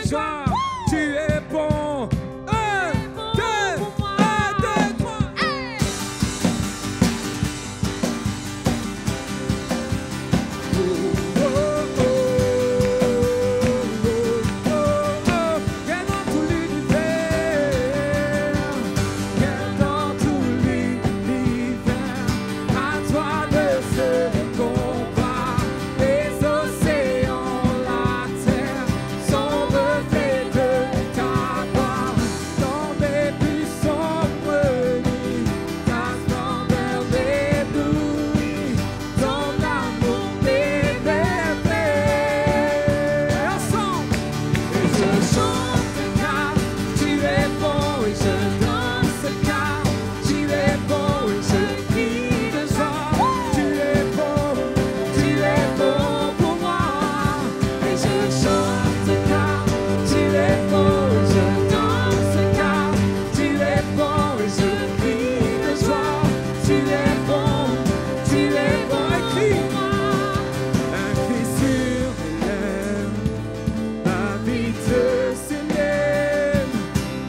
joie. Tu es bon. Un, deux, trois.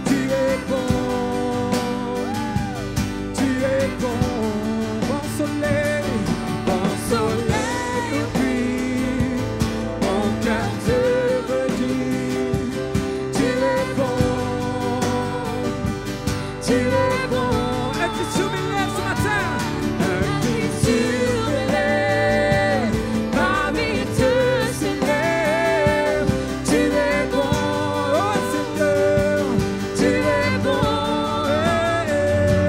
Et je chante car tu es bon et je danse car tu es bon et je crie de joie. Tu es bon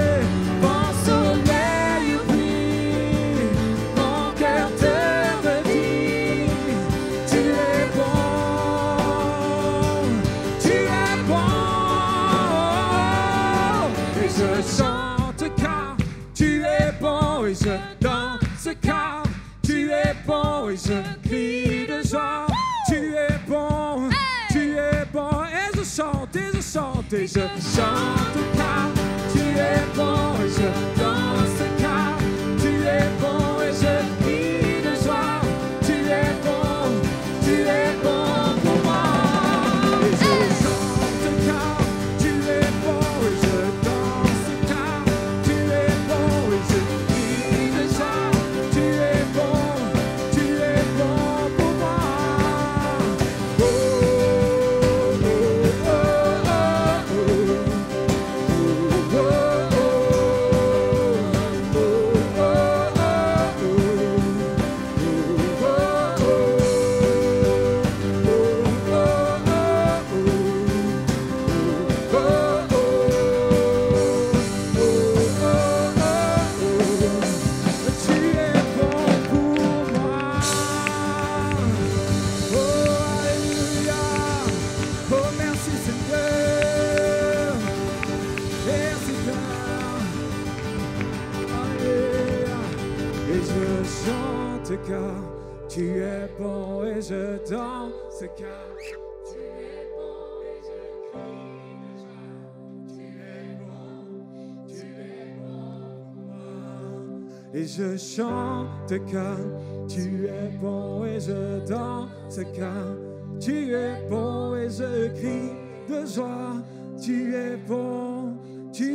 pour moi. Et je chante car tu es bon et je danse car tu es bon et je crie de joie. Tu es bon pour moi. Car tu es bon et je danse car tu es bon et je crie de joie. Tu es bon pour moi. Et je chante car tu es bon et je danse car tu es bon et je crie de joie. Tu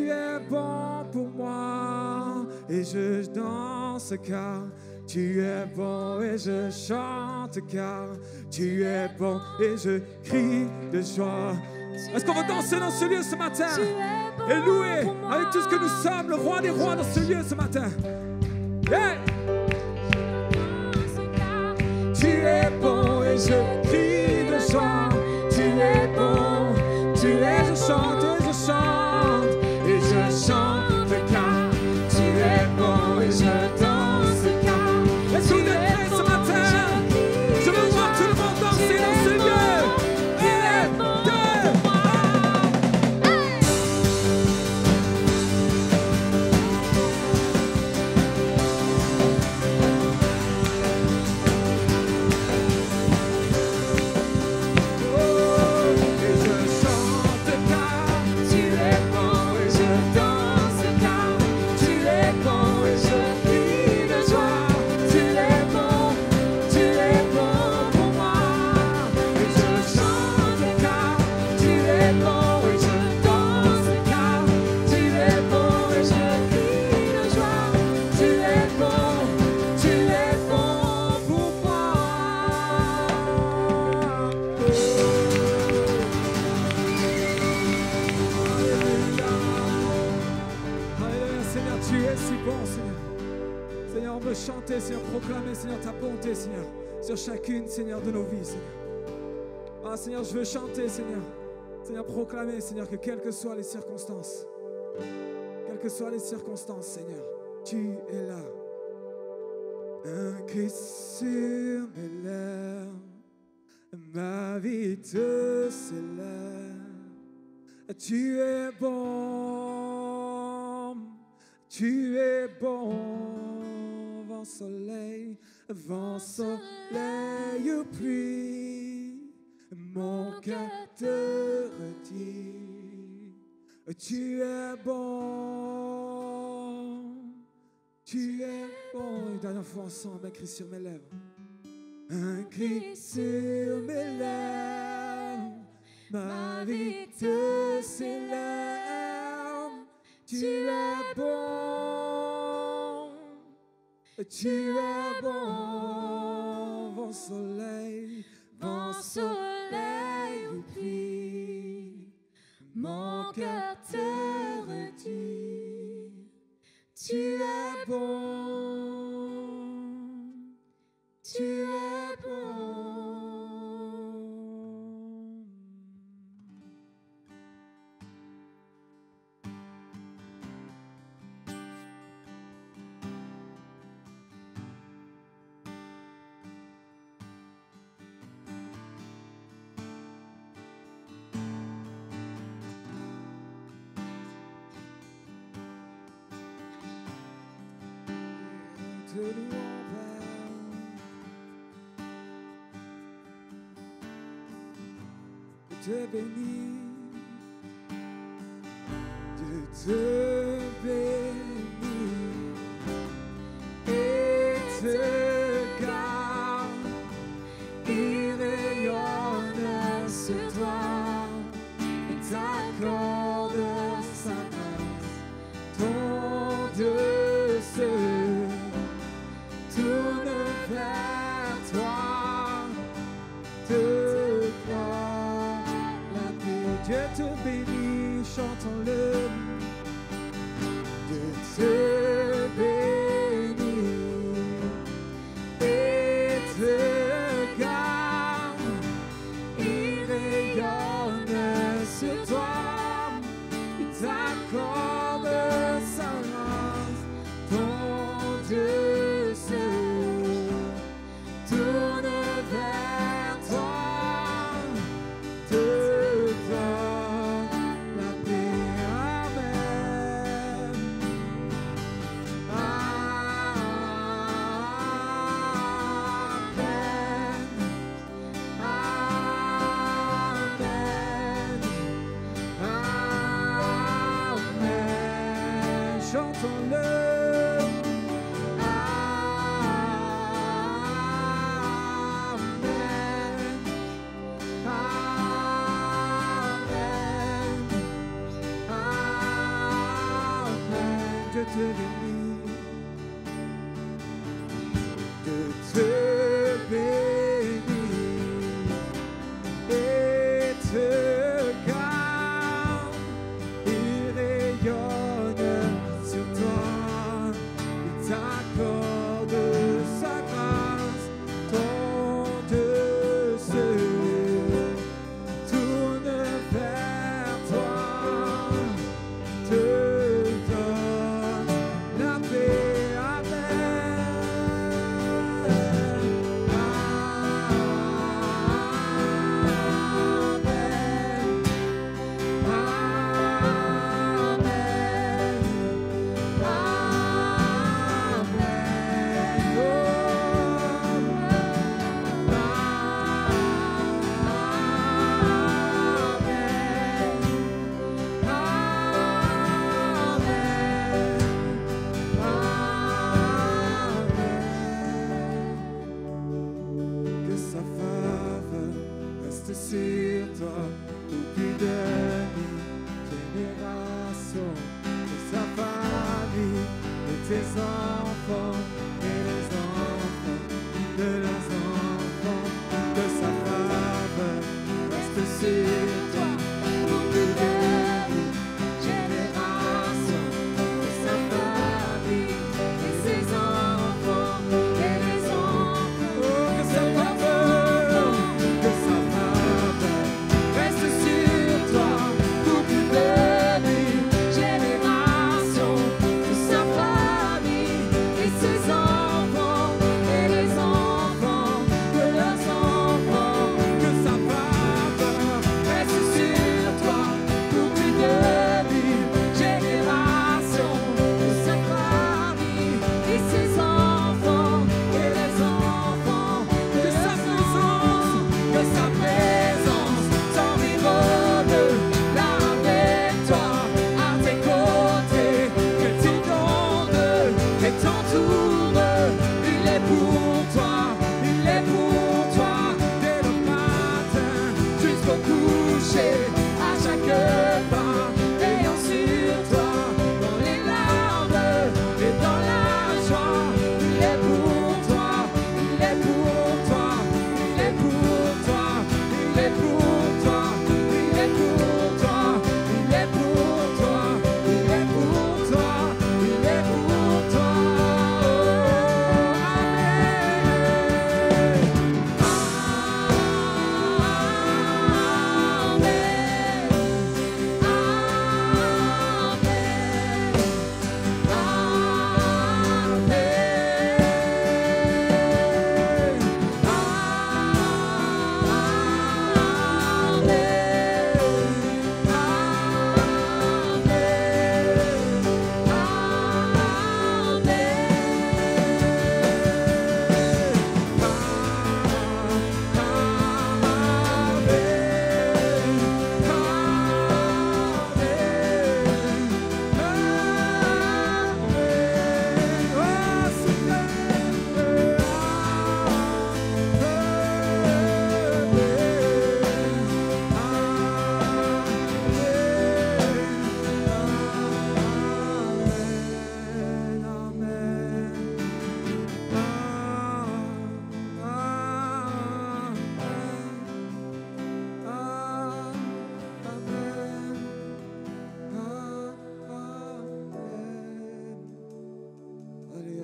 es bon pour moi. Et je danse car tu es bon et je chante car tu es bon et je crie de joie. Est-ce qu'on va danser dans ce lieu ce matin et louer avec tout ce que nous sommes le roi des rois dans ce lieu ce matin? Yeah. Tu es bon et je crie de joie. Tu es bon, je chante et je chante et je chante car tu es bon et je danse car. Est-ce que vous êtes prêts ce matin? Je veux voir tout le monde danser dans ce lieu. Et je chante car on veut chanter, Seigneur, proclamer, Seigneur, ta bonté, Seigneur, sur chacune, Seigneur, de nos vies, Seigneur. Ah, Seigneur, je veux chanter, Seigneur. Seigneur, proclamer, Seigneur, que quelles que soient les circonstances, Seigneur, tu es là. Un cri sur mes lèvres, ma vie te célèbre. Tu es bon, vent soleil ou pluie, mon cœur te redit. Tu es bon, Une dernière fois ensemble, un cri sur mes lèvres. Un cri sur mes lèvres, ma vie te célèbre. Tu es bon, vent soleil ou pluie, mon cœur te redit. Tu es bon, tu es bon. Te louons, Père. Te bénis, Dieu te bénit et te garde. Il rayonne sur toi et t'accorde sa grâce. Ton Dieu se tourne vers toi, te proclame. Dieu te bénit, chantons-le. Dieu te bénit et te garde. Il rayonne sur toi, il t'accorde sa grâce. Ton Dieu se tourne vers toi, te donne la paix. Amen. Amen. Chantons-le. Dieu te bénit, Dieu te bénit et te garde. Il rayonne sur toi, il t'accorde sa grâce. Ton Dieu se tourne vers toi, te donne la paix. Que sa faveur reste sur toi au plus de 1000 générations. Que sa famille et tes enfants et les enfants de leurs enfants. Que sa faveur reste sur toi au plus de 1000 générations. Que sa famille et ses enfants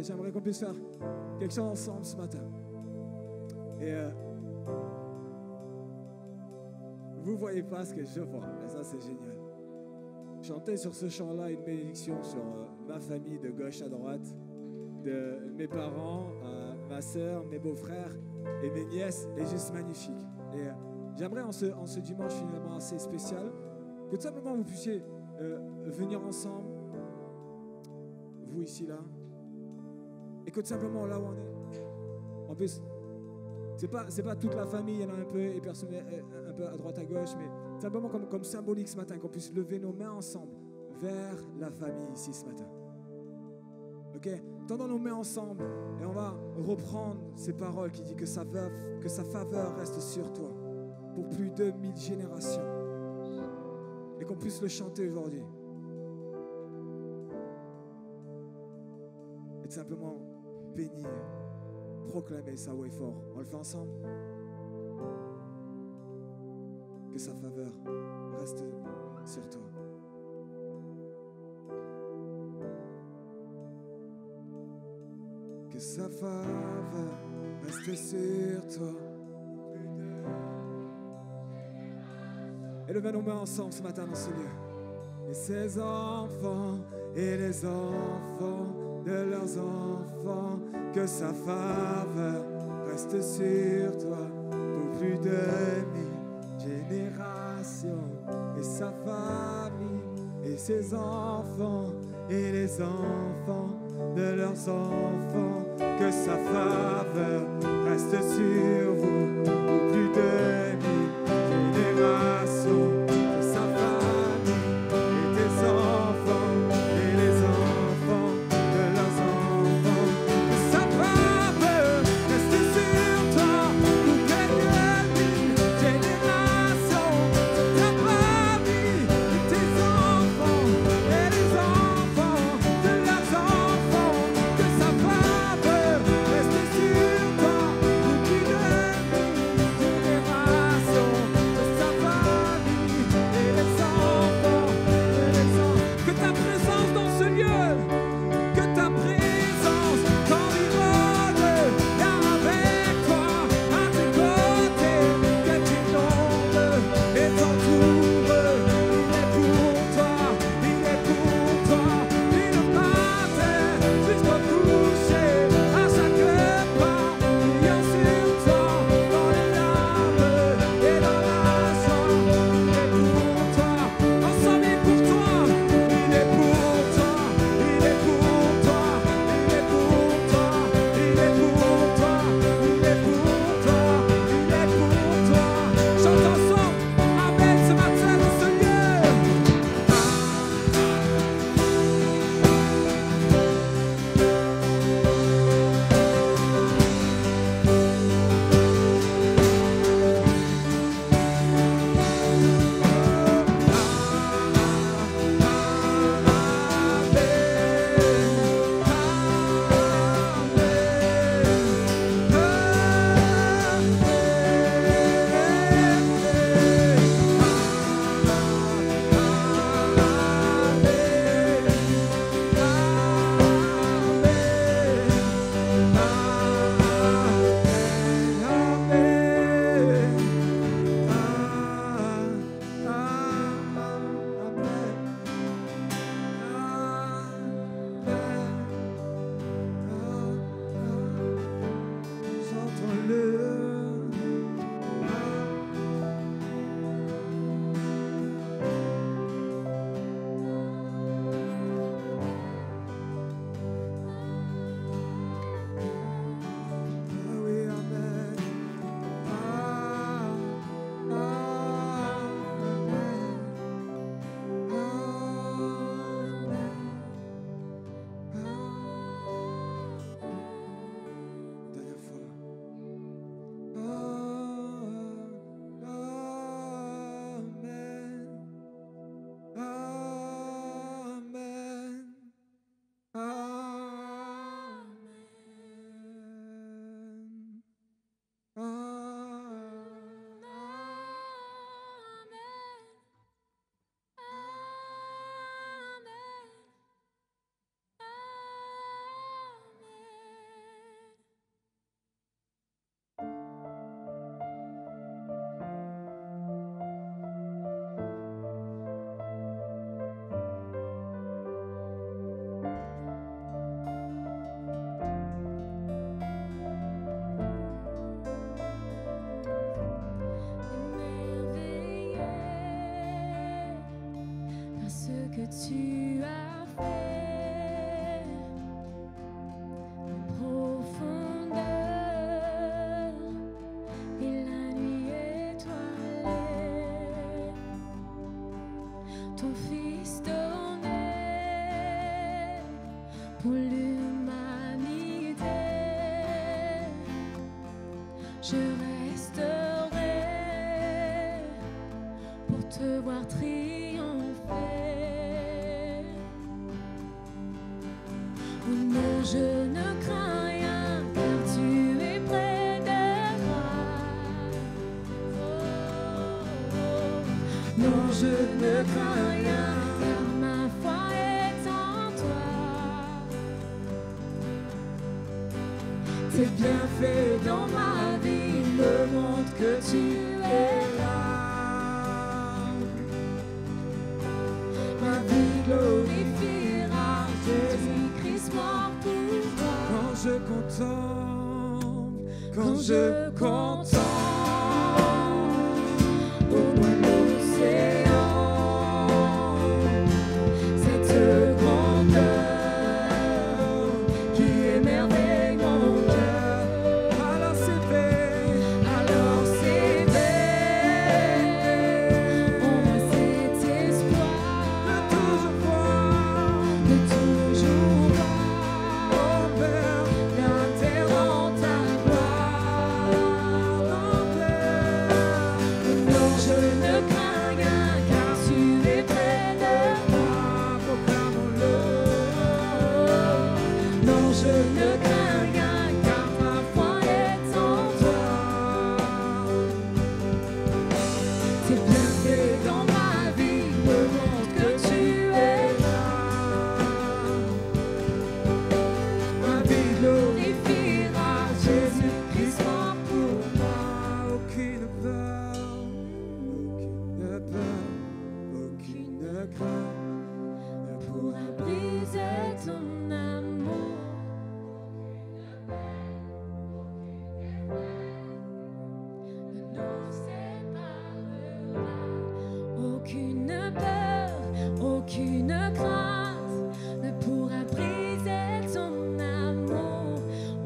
j'aimerais qu'on puisse faire quelque chose ensemble ce matin. Et vous ne voyez pas ce que je vois, mais ça c'est génial. Chanter sur ce chant-là une bénédiction sur ma famille de gauche à droite, de mes parents, ma sœur, mes beaux-frères et mes nièces est juste magnifique. Et j'aimerais en ce dimanche finalement assez spécial que tout simplement vous puissiez venir ensemble, vous ici là, et que tout simplement là où on est, en plus, c'est pas toute la famille, il y en a un peu, et personne un peu à droite à gauche, mais simplement comme symbolique ce matin, qu'on puisse lever nos mains ensemble vers la famille ici ce matin. Ok, tendons nos mains ensemble et on va reprendre ces paroles qui disent que sa faveur reste sur toi pour plus de 1000 générations et qu'on puisse le chanter aujourd'hui et tout simplement bénir, proclamer ça haut et fort. On le fait ensemble? Que sa faveur reste sur toi. Que sa faveur reste sur toi. Et levez nos mains ensemble ce matin dans ce lieu. Et ses enfants et les enfants de leurs enfants, que sa faveur reste sur toi pour plus de 1000 générations. Et sa famille et ses enfants et les enfants de leurs enfants, que sa faveur reste sur vous pour plus de 1000 générations. Que sa famille et tes enfants et les enfants de leurs enfants, que sa faveur reste sur toi pour plus de 1000 générations. Ta famille et tes enfants et les enfants de leurs enfants, que sa faveur reste sur toi pour plus de 1000 générations. que tu as fait, les profondeurs et la nuit étoilée, ton Fils donné pour l'humanité. Je resterai pour te voir triompher. Oh non, je ne crains rien, car tu es près de moi. Oh, non, je ne crains rien, car ma foi est en toi. Tes bienfaits dans ma vie me montrent que tu es là. Ma vie glorifiera Jésus-Christ mort pour moi. Quand je contemple au loin de l'océan, cette grandeur qui émerveille mon cœur, alors c'est vrai, on a cet espoir de toujours voir, oh Père, la terre en ta gloire, mon Père. Non, je ne crains rien, car tu es près de moi, proclamons-le. Non, je ne crains rien, car ma foi est en toi. Tes bienfaits dans ma vie me montrent que tu es là. Ma vie glorifiera Jésus-Christ mort pour moi. Aucune peur, aucune crainte Ne pourra briser ton amour. Ne nous séparera. Aucune peur, aucune crainte ne pourra briser ton amour.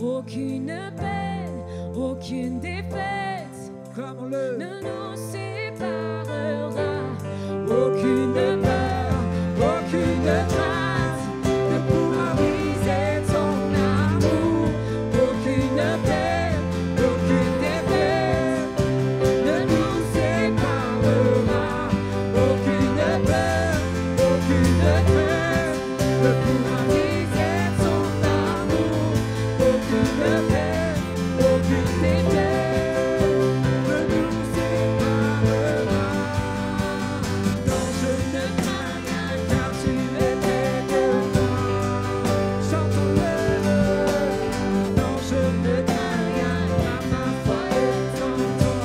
Aucune peine, aucune défaite Clamons-le. ne nous séparera. Aucune peur, aucune crainte ne pourra briser ton amour. Aucune peine, aucune défaite ne nous séparera. Aucune peur, aucune crainte ne pourra briser ton amour. Aucune peine, aucune défaite ne nous séparera. Non, je ne crains rien, car tu es près de moi. Chantons-le. Non, je ne crains rien, car ma foi est en toi.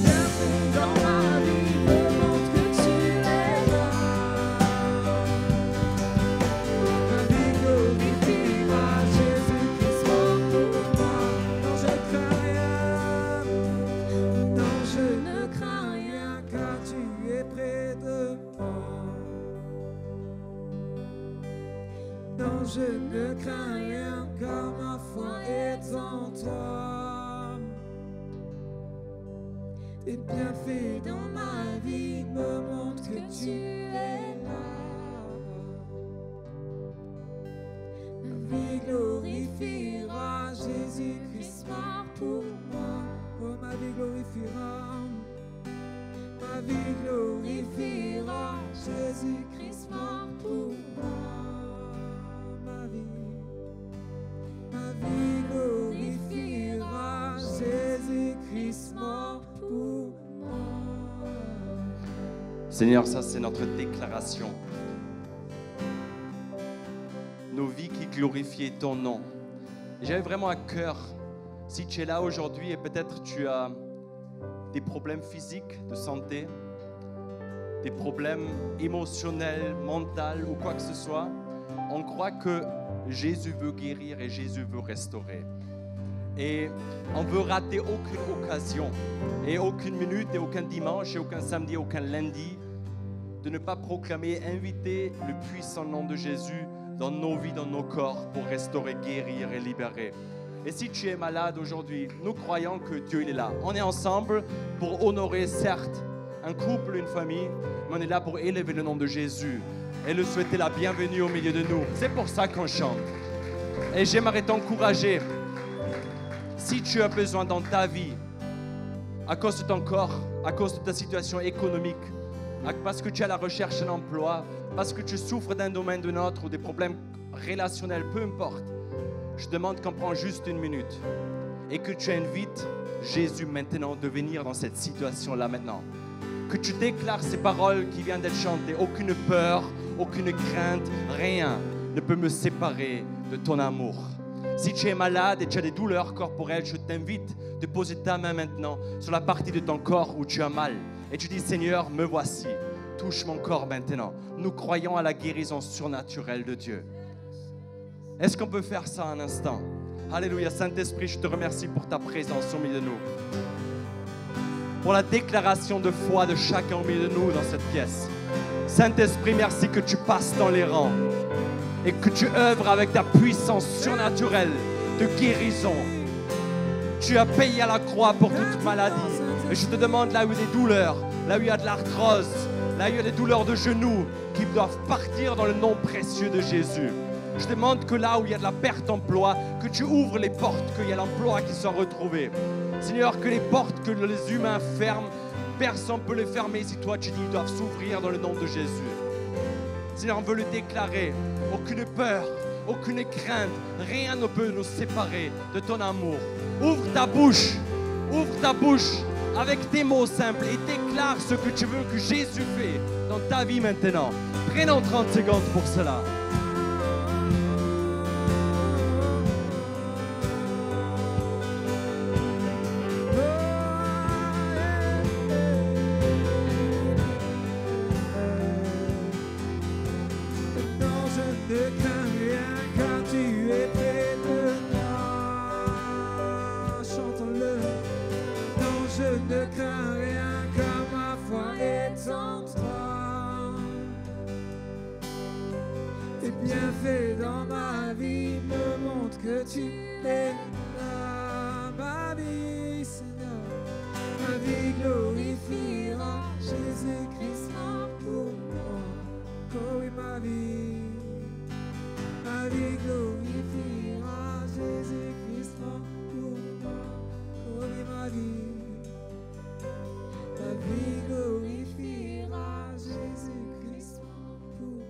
Bienvenue dans ma vie me montre que tu es là. Ma vie glorifiera Jésus-Christ mort pour moi. Non, je crains rien. Non, je ne crains rien, car tu es près de moi. Non, je ne crains rien, car ma foi est en toi. Tes bienfaits dans ma vie me montrent que tu es là. Ma vie glorifiera Jésus-Christ mort pour moi. Oh, ma vie glorifiera. Ma vie glorifiera Jésus-Christ mort pour moi. Ma vie glorifiera Jésus-Christ mort pour moi. Seigneur, ça c'est notre déclaration. Nos vies qui glorifient ton nom. Et j'avais vraiment à cœur, si tu es là aujourd'hui et peut-être tu as des problèmes physiques de santé, des problèmes émotionnels, mentaux ou quoi que ce soit, on croit que Jésus veut guérir et Jésus veut restaurer. Et on veut rater aucune occasion, et aucune minute, et aucun dimanche, et aucun samedi, aucun lundi, de ne pas proclamer, inviter le puissant nom de Jésus dans nos vies, dans nos corps, pour restaurer, guérir et libérer. Et si tu es malade aujourd'hui, nous croyons que Dieu il est là. On est ensemble pour honorer, certes, un couple, une famille, mais on est là pour élever le nom de Jésus et le souhaiter la bienvenue au milieu de nous. C'est pour ça qu'on chante. Et j'aimerais t'encourager, si tu as besoin dans ta vie, à cause de ton corps, à cause de ta situation économique, parce que tu es à la recherche d'un emploi, parce que tu souffres d'un domaine ou d'un autre ou des problèmes relationnels, peu importe, je demande qu'on prenne juste une minute et que tu invites Jésus maintenant de venir dans cette situation-là maintenant. Que tu déclares ces paroles qui viennent d'être chantées. Aucune peur, aucune crainte, rien ne peut me séparer de ton amour. Si tu es malade et tu as des douleurs corporelles, je t'invite de poser ta main maintenant sur la partie de ton corps où tu as mal. Et tu dis, Seigneur, me voici. Touche mon corps maintenant. Nous croyons à la guérison surnaturelle de Dieu. Est-ce qu'on peut faire ça un instant? Alléluia. Saint-Esprit, je te remercie pour ta présence au milieu de nous. Pour la déclaration de foi de chacun au milieu de nous dans cette pièce. Saint-Esprit, merci que tu passes dans les rangs et que tu œuvres avec ta puissance surnaturelle de guérison. Tu as payé à la croix pour toute maladie. Et je te demande là où il y a des douleurs, là où il y a de l'arthrose, là où il y a des douleurs de genoux qui doivent partir dans le nom précieux de Jésus. Je demande que là où il y a de la perte d'emploi, que tu ouvres les portes, qu'il y ait l'emploi qui soit retrouvé. Seigneur, que les portes que les humains ferment, personne ne peut les fermer si toi tu dis qu'ils doivent s'ouvrir dans le nom de Jésus. Seigneur, on veut le déclarer. Aucune peur, aucune crainte, rien ne peut nous séparer de ton amour. Ouvre ta bouche avec tes mots simples et déclare ce que tu veux que Jésus fait dans ta vie maintenant. Prenons 30 secondes pour cela. Bienfait dans ma vie me montre que tu es là. Ma vie, Seigneur, ma vie glorifiera Jésus-Christ pour moi. Oh oui, ma vie glorifiera Jésus-Christ pour moi. Oh oui, ma vie glorifiera Jésus-Christ pour moi.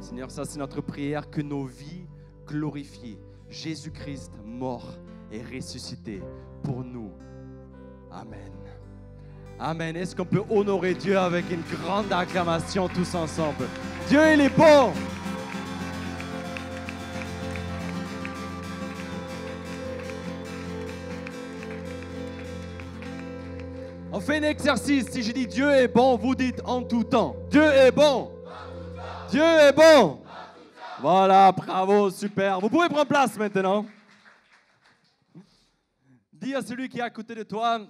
Seigneur, ça c'est notre prière, que nos vies glorifient Jésus-Christ mort et ressuscité pour nous. Amen. Amen. Est-ce qu'on peut honorer Dieu avec une grande acclamation tous ensemble? Dieu, il est bon. On fait un exercice. Si je dis Dieu est bon, vous dites en tout temps. Dieu est bon. Dieu est bon. Voilà, bravo, super. Vous pouvez prendre place maintenant. Dis à celui qui est à côté de toi,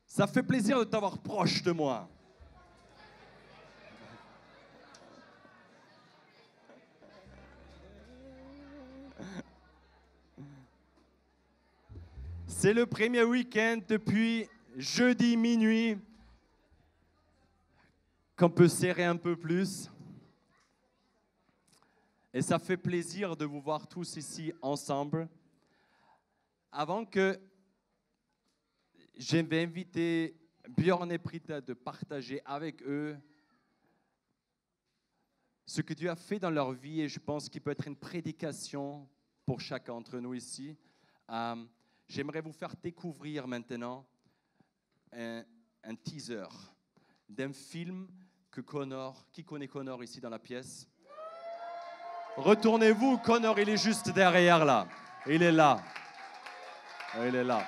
ça fait plaisir de t'avoir proche de moi. C'est le premier week-end depuis jeudi minuit qu'on peut serrer un peu plus. Et ça fait plaisir de vous voir tous ici ensemble. Avant que je vais inviter Björn et Britta de partager avec eux ce que Dieu a fait dans leur vie, et je pense qu'il peut être une prédication pour chacun d'entre nous ici. J'aimerais vous faire découvrir maintenant un teaser d'un film que Connor, qui connaît Connor ici dans la pièce? Retournez-vous, Connor, il est juste derrière là. Il est là. Il est là.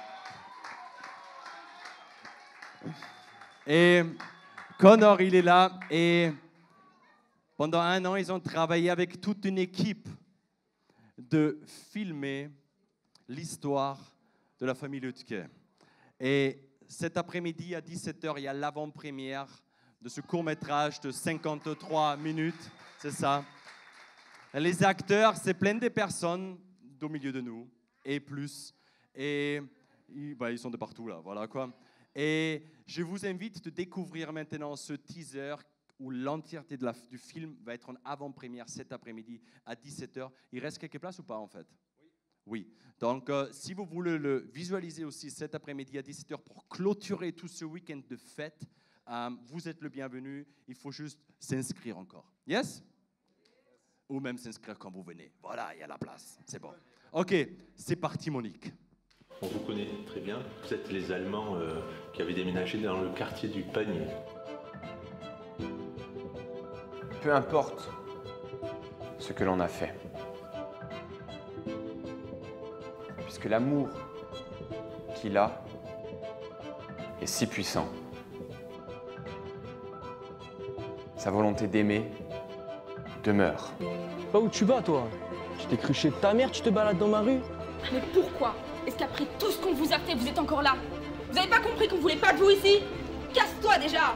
Et Connor, il est là. Et pendant 1 an, ils ont travaillé avec toute une équipe de filmer l'histoire de la famille Lutke. Et cet après-midi à 17h, il y a l'avant-première de ce court-métrage de 53 minutes, c'est ça. Et les acteurs, c'est plein de personnes au milieu de nous, et plus. Et ils sont de partout là, voilà quoi. Et je vous invite de découvrir maintenant ce teaser où l'entièreté du film va être en avant-première cet après-midi à 17h. Il reste quelques places ou pas en fait? Oui. Donc, si vous voulez le visualiser aussi cet après-midi à 17h pour clôturer tout ce week-end de fête, vous êtes le bienvenu. Il faut juste s'inscrire encore. Yes? Ou même s'inscrire quand vous venez. Voilà, il y a la place. C'est bon. OK, c'est parti Monique. On vous connaît très bien. Vous êtes les Allemands qui avaient déménagé dans le quartier du Panier. Peu importe ce que l'on a fait. Puisque l'amour qu'il a est si puissant. Sa volonté d'aimer demeure. Pas où tu vas, toi? Tu t'es cru chez ta mère, tu te balades dans ma rue? Mais pourquoi est-ce qu'après tout ce qu'on vous a fait, vous êtes encore là? Vous avez pas compris qu'on voulait pas de vous ici? Casse-toi déjà!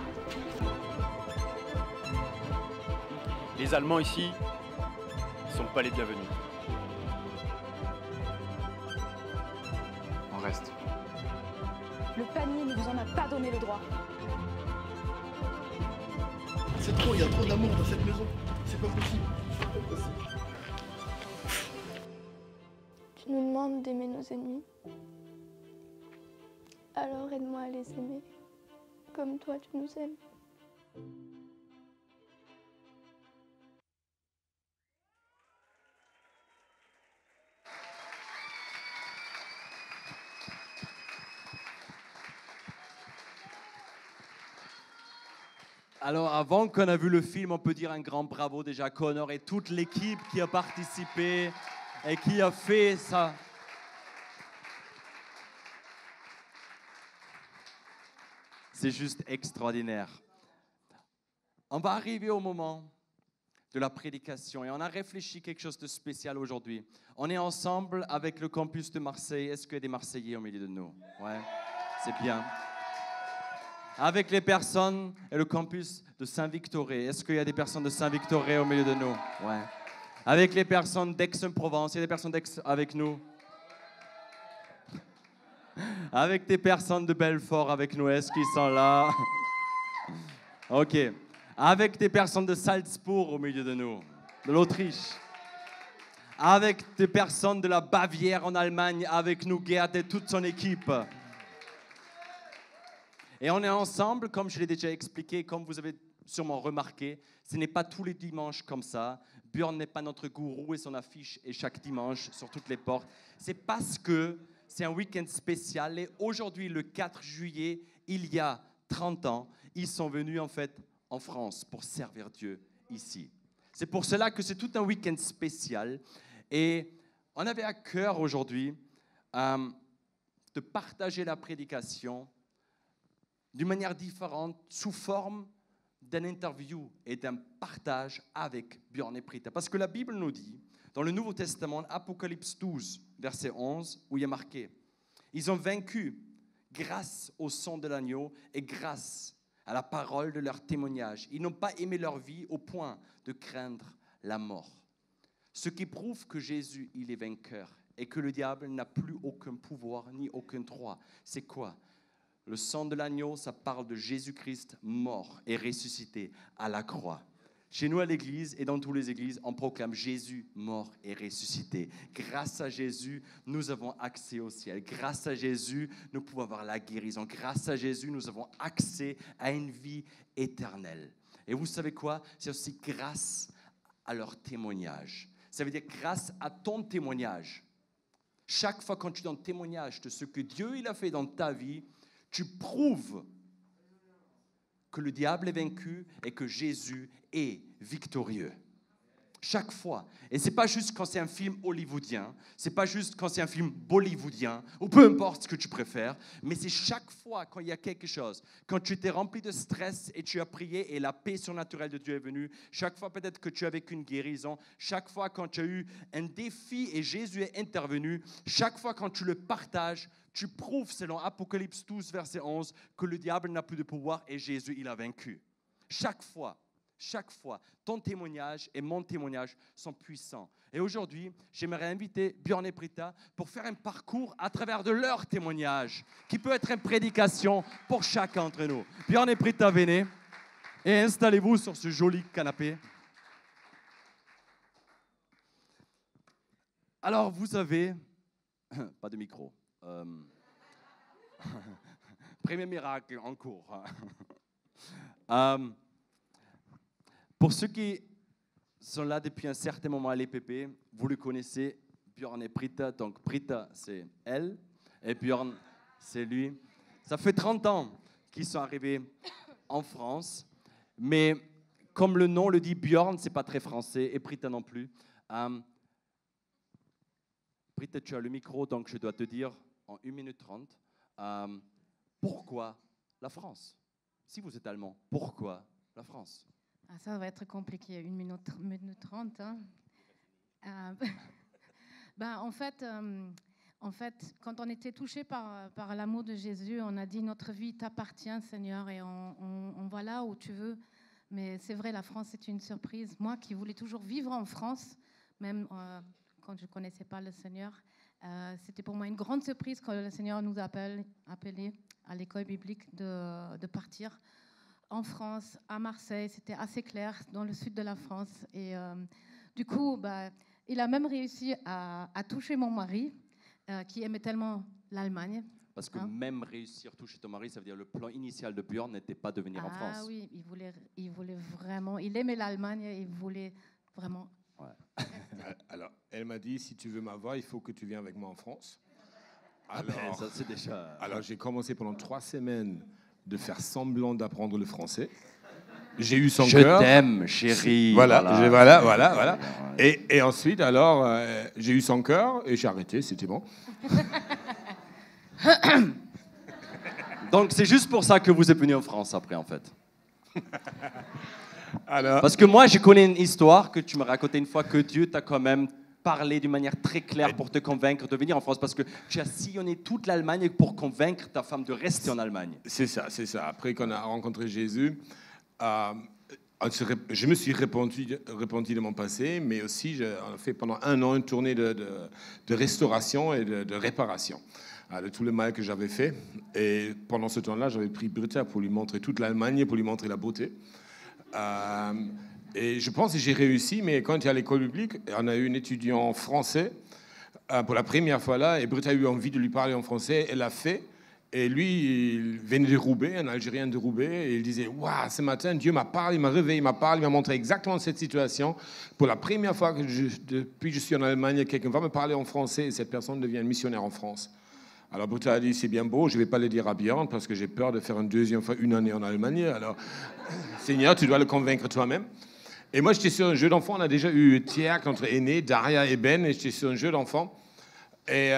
Les Allemands ici ne sont pas les bienvenus. On reste. Le panier ne vous en a pas donné le droit. C'est trop, il y a trop d'amour dans cette maison. C'est pas possible. Tu nous demandes d'aimer nos ennemis. Alors aide-moi à les aimer, comme toi tu nous aimes. Alors, avant qu'on a vu le film, on peut dire un grand bravo déjà à Connor et toute l'équipe qui a participé et qui a fait ça. C'est juste extraordinaire. On va arriver au moment de la prédication et on a réfléchi quelque chose de spécial aujourd'hui. On est ensemble avec le campus de Marseille. Est-ce qu'il y a des Marseillais au milieu de nous? Ouais, c'est bien. Avec les personnes et le campus de Saint-Victoré. Est-ce qu'il y a des personnes de Saint-Victoré au milieu de nous? Ouais. Avec les personnes d'Aix-en-Provence. Il y a des personnes d'Aix avec nous? Avec des personnes de Belfort avec nous. Est-ce qu'ils sont là? OK. Avec des personnes de Salzbourg au milieu de nous, de l'Autriche. Avec des personnes de la Bavière en Allemagne avec nous, Gerd et toute son équipe. Et on est ensemble, comme je l'ai déjà expliqué, comme vous avez sûrement remarqué, ce n'est pas tous les dimanches comme ça. Björn n'est pas notre gourou et son affiche est chaque dimanche sur toutes les portes. C'est parce que c'est un week-end spécial et aujourd'hui, le 4 juillet, il y a 30 ans, ils sont venus en fait en France pour servir Dieu ici. C'est pour cela que c'est tout un week-end spécial et on avait à cœur aujourd'hui de partager la prédication d'une manière différente, sous forme d'une interview et d'un partage avec Björn et Britta. Parce que la Bible nous dit, dans le Nouveau Testament, Apocalypse 12, verset 11, où il y a marqué « Ils ont vaincu grâce au sang de l'agneau et grâce à la parole de leur témoignage. Ils n'ont pas aimé leur vie au point de craindre la mort. » Ce qui prouve que Jésus, il est vainqueur et que le diable n'a plus aucun pouvoir ni aucun droit. C'est quoi? Le sang de l'agneau, ça parle de Jésus-Christ mort et ressuscité à la croix. Chez nous à l'église et dans toutes les églises, on proclame Jésus mort et ressuscité. Grâce à Jésus, nous avons accès au ciel. Grâce à Jésus, nous pouvons avoir la guérison. Grâce à Jésus, nous avons accès à une vie éternelle. Et vous savez quoi? C'est aussi grâce à leur témoignage. Ça veut dire grâce à ton témoignage. Chaque fois quand tu donnes témoignage de ce que Dieu il a fait dans ta vie, tu prouves que le diable est vaincu et que Jésus est victorieux. Chaque fois. Et ce n'est pas juste quand c'est un film hollywoodien, ce n'est pas juste quand c'est un film bollywoodien, ou peu importe ce que tu préfères, mais c'est chaque fois quand il y a quelque chose, quand tu t'es rempli de stress et tu as prié et la paix surnaturelle de Dieu est venue, chaque fois peut-être que tu as vécu une guérison, chaque fois quand tu as eu un défi et Jésus est intervenu, chaque fois quand tu le partages, Tu prouves, selon Apocalypse 12, verset 11, que le diable n'a plus de pouvoir et Jésus, il a vaincu. Chaque fois, ton témoignage et mon témoignage sont puissants. Et aujourd'hui, j'aimerais inviter Björn et Britta pour faire un parcours à travers de leur témoignage, qui peut être une prédication pour chacun d'entre nous. Björn et Britta, venez et installez-vous sur ce joli canapé. Alors, vous avez... Pas de micro. Premier miracle en cours. Pour ceux qui sont là depuis un certain moment à l'EPP, vous le connaissez, Björn et Britta. Donc Britta, c'est elle, et Björn, c'est lui. Ça fait 30 ans qu'ils sont arrivés en France, mais comme le nom le dit, Björn, c'est pas très français, et Britta non plus. Britta, tu as le micro, donc je dois te dire en 1 minute 30, pourquoi la France? Si vous êtes allemand, pourquoi la France? Ça va être compliqué, 1 minute 30. Hein. En fait, quand on était touché par l'amour de Jésus, on a dit notre vie t'appartient, Seigneur, et on va là où tu veux. Mais c'est vrai, la France, c'est une surprise. Moi qui voulais toujours vivre en France, même quand je ne connaissais pas le Seigneur, c'était pour moi une grande surprise quand le Seigneur nous a appelés à l'école biblique de partir en France, à Marseille. C'était assez clair, dans le sud de la France. Et du coup, il a même réussi à toucher mon mari, qui aimait tellement l'Allemagne. Parce que même réussir à toucher ton mari, ça veut dire le plan initial de Björn n'était pas de venir en France. Ah oui, il voulait vraiment, il aimait l'Allemagne, il voulait vraiment... Ouais. Alors, elle m'a dit, si tu veux m'avoir, il faut que tu viennes avec moi en France. Alors, ça, c'est déjà... alors j'ai commencé pendant 3 semaines de faire semblant d'apprendre le français. J'ai eu son cœur. Je t'aime, chérie. Voilà. Et ensuite, alors, j'ai eu son cœur et j'ai arrêté, c'était bon. Donc, c'est juste pour ça que vous êtes venu en France après, en fait. Alors... Parce que moi, je connais une histoire que tu me racontais une fois que Dieu t'a quand même parlé d'une manière très claire pour te convaincre de venir en France, parce que tu as sillonné toute l'Allemagne pour convaincre ta femme de rester en Allemagne. C'est ça. Après qu'on a rencontré Jésus, je me suis repenti de mon passé, mais aussi on a fait pendant 1 an une tournée de restauration et de réparation de tout le mal que j'avais fait. Et pendant ce temps-là, j'avais pris Britta pour lui montrer toute l'Allemagne, pour lui montrer la beauté. Et je pense que j'ai réussi, mais quand il y a l'école publique, on a eu un étudiant français pour la première fois là, et Britta a eu envie de lui parler en français, elle l'a fait, et lui, il venait de Roubaix, un Algérien de Roubaix, et il disait « Waouh, ce matin, Dieu m'a parlé, il m'a réveillé, il m'a parlé, il m'a montré exactement cette situation. Pour la première fois depuis que je suis en Allemagne, quelqu'un va me parler en français, et cette personne devient missionnaire en France. » Alors Britta a dit, c'est bien beau, je ne vais pas le dire à Björn parce que j'ai peur de faire une deuxième fois 1 année en Allemagne. Alors, Seigneur, tu dois le convaincre toi-même. Et moi, j'étais sur un jeu d'enfant. On a déjà eu Thierry, notre aîné, Daria et Ben, et j'étais sur un jeu d'enfant. Et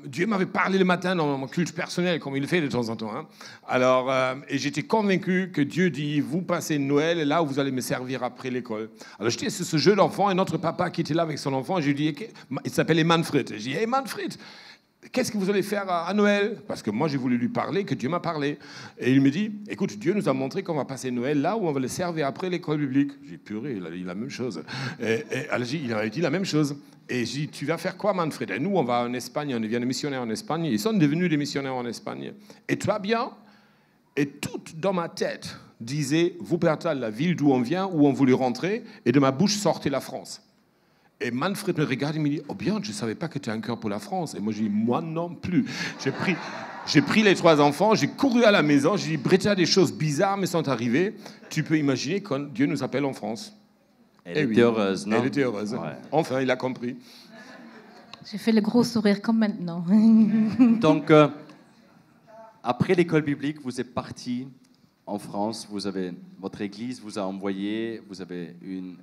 Dieu m'avait parlé le matin dans mon culte personnel, comme il le fait de temps en temps. Hein. Alors, et j'étais convaincu que Dieu dit, vous passez Noël, là où vous allez me servir après l'école. Alors, j'étais sur ce jeu d'enfant, et notre papa qui était là avec son enfant, je lui ai dit, il s'appelait Manfred. J'ai dit, hey Manfred, qu'est-ce que vous allez faire à Noël? Parce que moi, j'ai voulu lui parler, que Dieu m'a parlé. Et il me dit, écoute, Dieu nous a montré qu'on va passer Noël là où on va le servir après l'école publique. J'ai dit, purée, il a dit la même chose. Alors, il a dit la même chose. Et j'ai dit, tu vas faire quoi, Manfred? Et nous, on va en Espagne, on devient des missionnaires en Espagne. Ils sont devenus des missionnaires en Espagne. Et toi, bien? Et tout dans ma tête disait, Wuppertal, la ville d'où on vient, où on voulait rentrer, et de ma bouche sortait la France. Et Manfred me regarde et me dit « Oh bien, je ne savais pas que tu as un cœur pour la France. » Et moi, je dis « Moi non plus. » J'ai pris les 3 enfants, j'ai couru à la maison, j'ai dit « Britta, des choses bizarres me sont arrivées. Tu peux imaginer quand Dieu nous appelle en France. » Elle était heureuse, non? Elle était heureuse. Ouais. Enfin, il a compris. J'ai fait le gros sourire comme maintenant. Donc, après l'école biblique, vous êtes parti en France, votre église vous a envoyé, vous avez une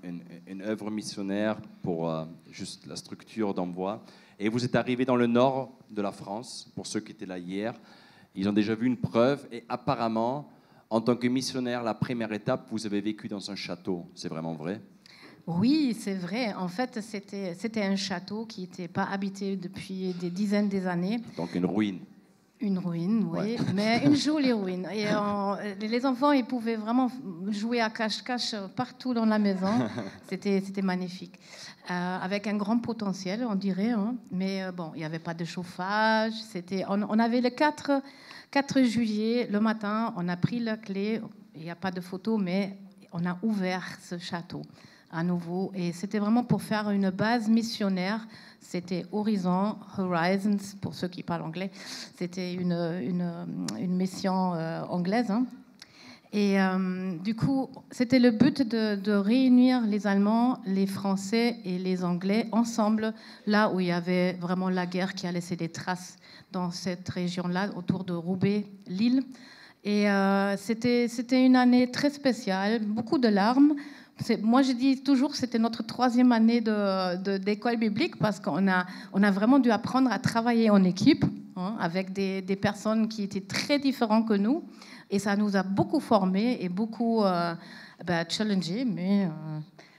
œuvre missionnaire pour juste la structure d'envoi. Et vous êtes arrivé dans le nord de la France, pour ceux qui étaient là hier. Ils ont déjà vu une preuve. Et apparemment, en tant que missionnaire, la première étape, vous avez vécu dans un château. C'est vraiment vrai? Oui, c'est vrai. En fait, c'était un château qui n'était pas habité depuis des dizaines d'années. Donc une ruine. Une ruine, oui, mais une jolie ruine. Et les enfants, ils pouvaient vraiment jouer à cache-cache partout dans la maison. C'était magnifique. Avec un grand potentiel, on dirait. Hein. Mais bon, il n'y avait pas de chauffage. On avait le 4 juillet, le matin, on a pris la clé. Il n'y a pas de photo, mais on a ouvert ce château à nouveau. Et c'était vraiment pour faire une base missionnaire. C'était Horizons, pour ceux qui parlent anglais. C'était une mission anglaise. Hein. Et du coup, c'était le but de réunir les Allemands, les Français et les Anglais ensemble, là où il y avait vraiment la guerre qui a laissé des traces dans cette région-là, autour de Roubaix, Lille. Et c'était une année très spéciale, beaucoup de larmes. Moi, je dis toujours que c'était notre 3e année d'école biblique parce qu'on a vraiment dû apprendre à travailler en équipe hein, avec des personnes qui étaient très différentes que nous. Et ça nous a beaucoup formés et beaucoup challengés, mais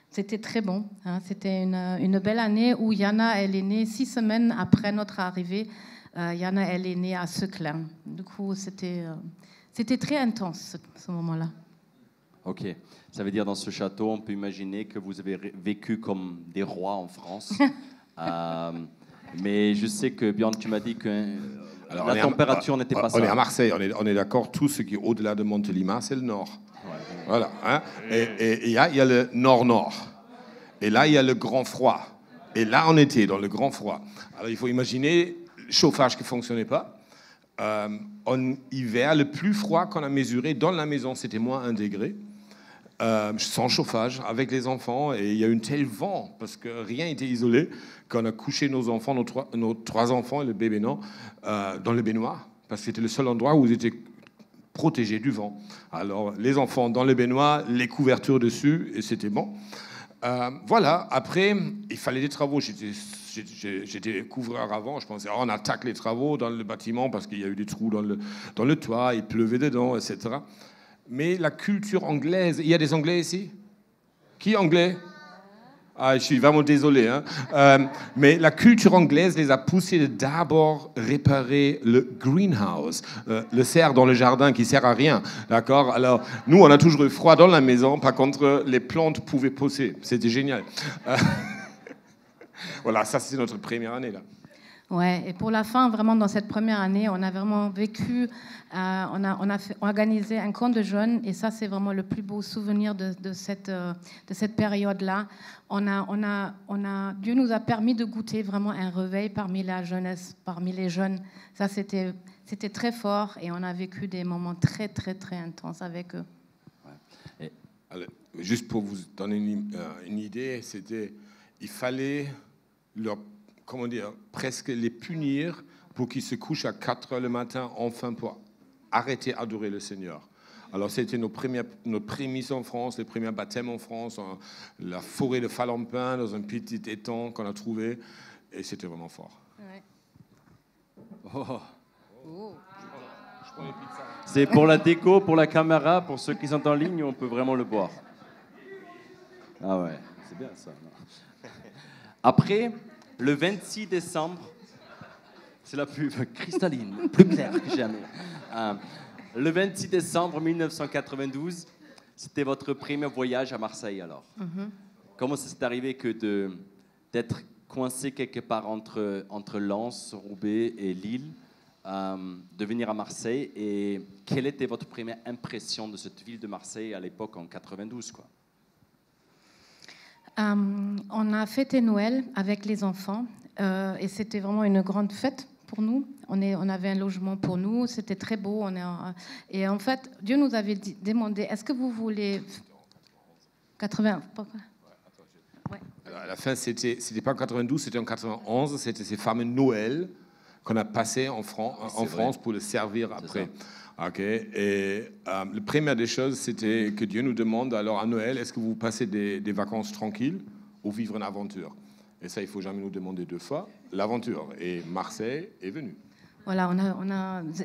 c'était très bon. Hein. C'était une belle année où Yana, elle est née 6 semaines après notre arrivée. Yana, elle est née à Seclin. Du coup, c'était très intense, ce moment-là. Ok. Ça veut dire dans ce château, on peut imaginer que vous avez vécu comme des rois en France. Mais je sais que, Björn, tu m'as dit que la température n'était pas ça. On est à Marseille, on est d'accord, tout ce qui est au-delà de Montélimar, c'est le nord. Ouais. Voilà. Hein. Et il y a le nord-nord. Et là, il y a le grand froid. Et là, on était dans le grand froid. Alors, il faut imaginer le chauffage qui ne fonctionnait pas. En hiver, le plus froid qu'on a mesuré dans la maison, c'était moins 1 degré. Sans chauffage, avec les enfants, et il y a eu un tel vent, parce que rien n'était isolé, qu'on a couché nos enfants, nos 3 enfants et le bébé non, dans le baignoire, parce que c'était le seul endroit où ils étaient protégés du vent. Alors, les enfants dans le baignoire, les couvertures dessus, et c'était bon. Voilà, après, il fallait des travaux. J'étais couvreur avant, je pensais, on attaque les travaux dans le bâtiment, parce qu'il y a eu des trous dans le toit, il pleuvait dedans, etc. Mais la culture anglaise... Il y a des Anglais ici? Qui est anglais? Ah, je suis vraiment désolé. Hein. Mais la culture anglaise les a poussés de d'abord réparer le greenhouse, le cerf dans le jardin qui ne sert à rien. D'accord? Alors, nous, on a toujours eu froid dans la maison. Par contre, les plantes pouvaient pousser. C'était génial. Voilà, ça, c'est notre première année, là. Ouais, et pour la fin, vraiment, dans cette première année, on a vraiment vécu, on a organisé un camp de jeunes, et ça, c'est vraiment le plus beau souvenir de cette période-là. Dieu nous a permis de goûter vraiment un réveil parmi la jeunesse, parmi les jeunes. Ça, c'était très fort, et on a vécu des moments très, très, très intenses avec eux. Ouais. Alors, juste pour vous donner une idée, il fallait leur presque les punir pour qu'ils se couchent à 4 heures le matin, enfin pour arrêter d'adorer le Seigneur. Alors c'était nos prémices en France, les premiers baptêmes en France, la forêt de Falampin, dans un petit étang qu'on a trouvé, et c'était vraiment fort. Ouais. Oh. C'est pour la déco, pour la caméra, pour ceux qui sont en ligne, on peut vraiment le boire. Ah ouais, c'est bien ça. Après... Le 26 décembre, c'est la plus cristalline, plus claire que jamais. Le 26 décembre 1992, c'était votre premier voyage à Marseille alors. Mm-hmm. Comment ça s'est arrivé d'être coincé quelque part entre Lens, Roubaix et Lille, de venir à Marseille, et quelle était votre première impression de cette ville de Marseille à l'époque en 92 quoi? On a fêté Noël avec les enfants et c'était vraiment une grande fête pour nous. On avait un logement pour nous, c'était très beau. Et en fait, Dieu nous avait demandé, est-ce que vous voulez... 80... Ouais. Alors à la fin, c'était pas en 92, c'était en 91, c'était ces fameux Noël qu'on a passé en France pour le servir après. Okay. Et la première des choses, c'était que Dieu nous demande, alors à Noël, est-ce que vous passez des vacances tranquilles ou vivre une aventure? Et ça, il ne faut jamais nous demander 2 fois. L'aventure. Et Marseille est venue. Voilà,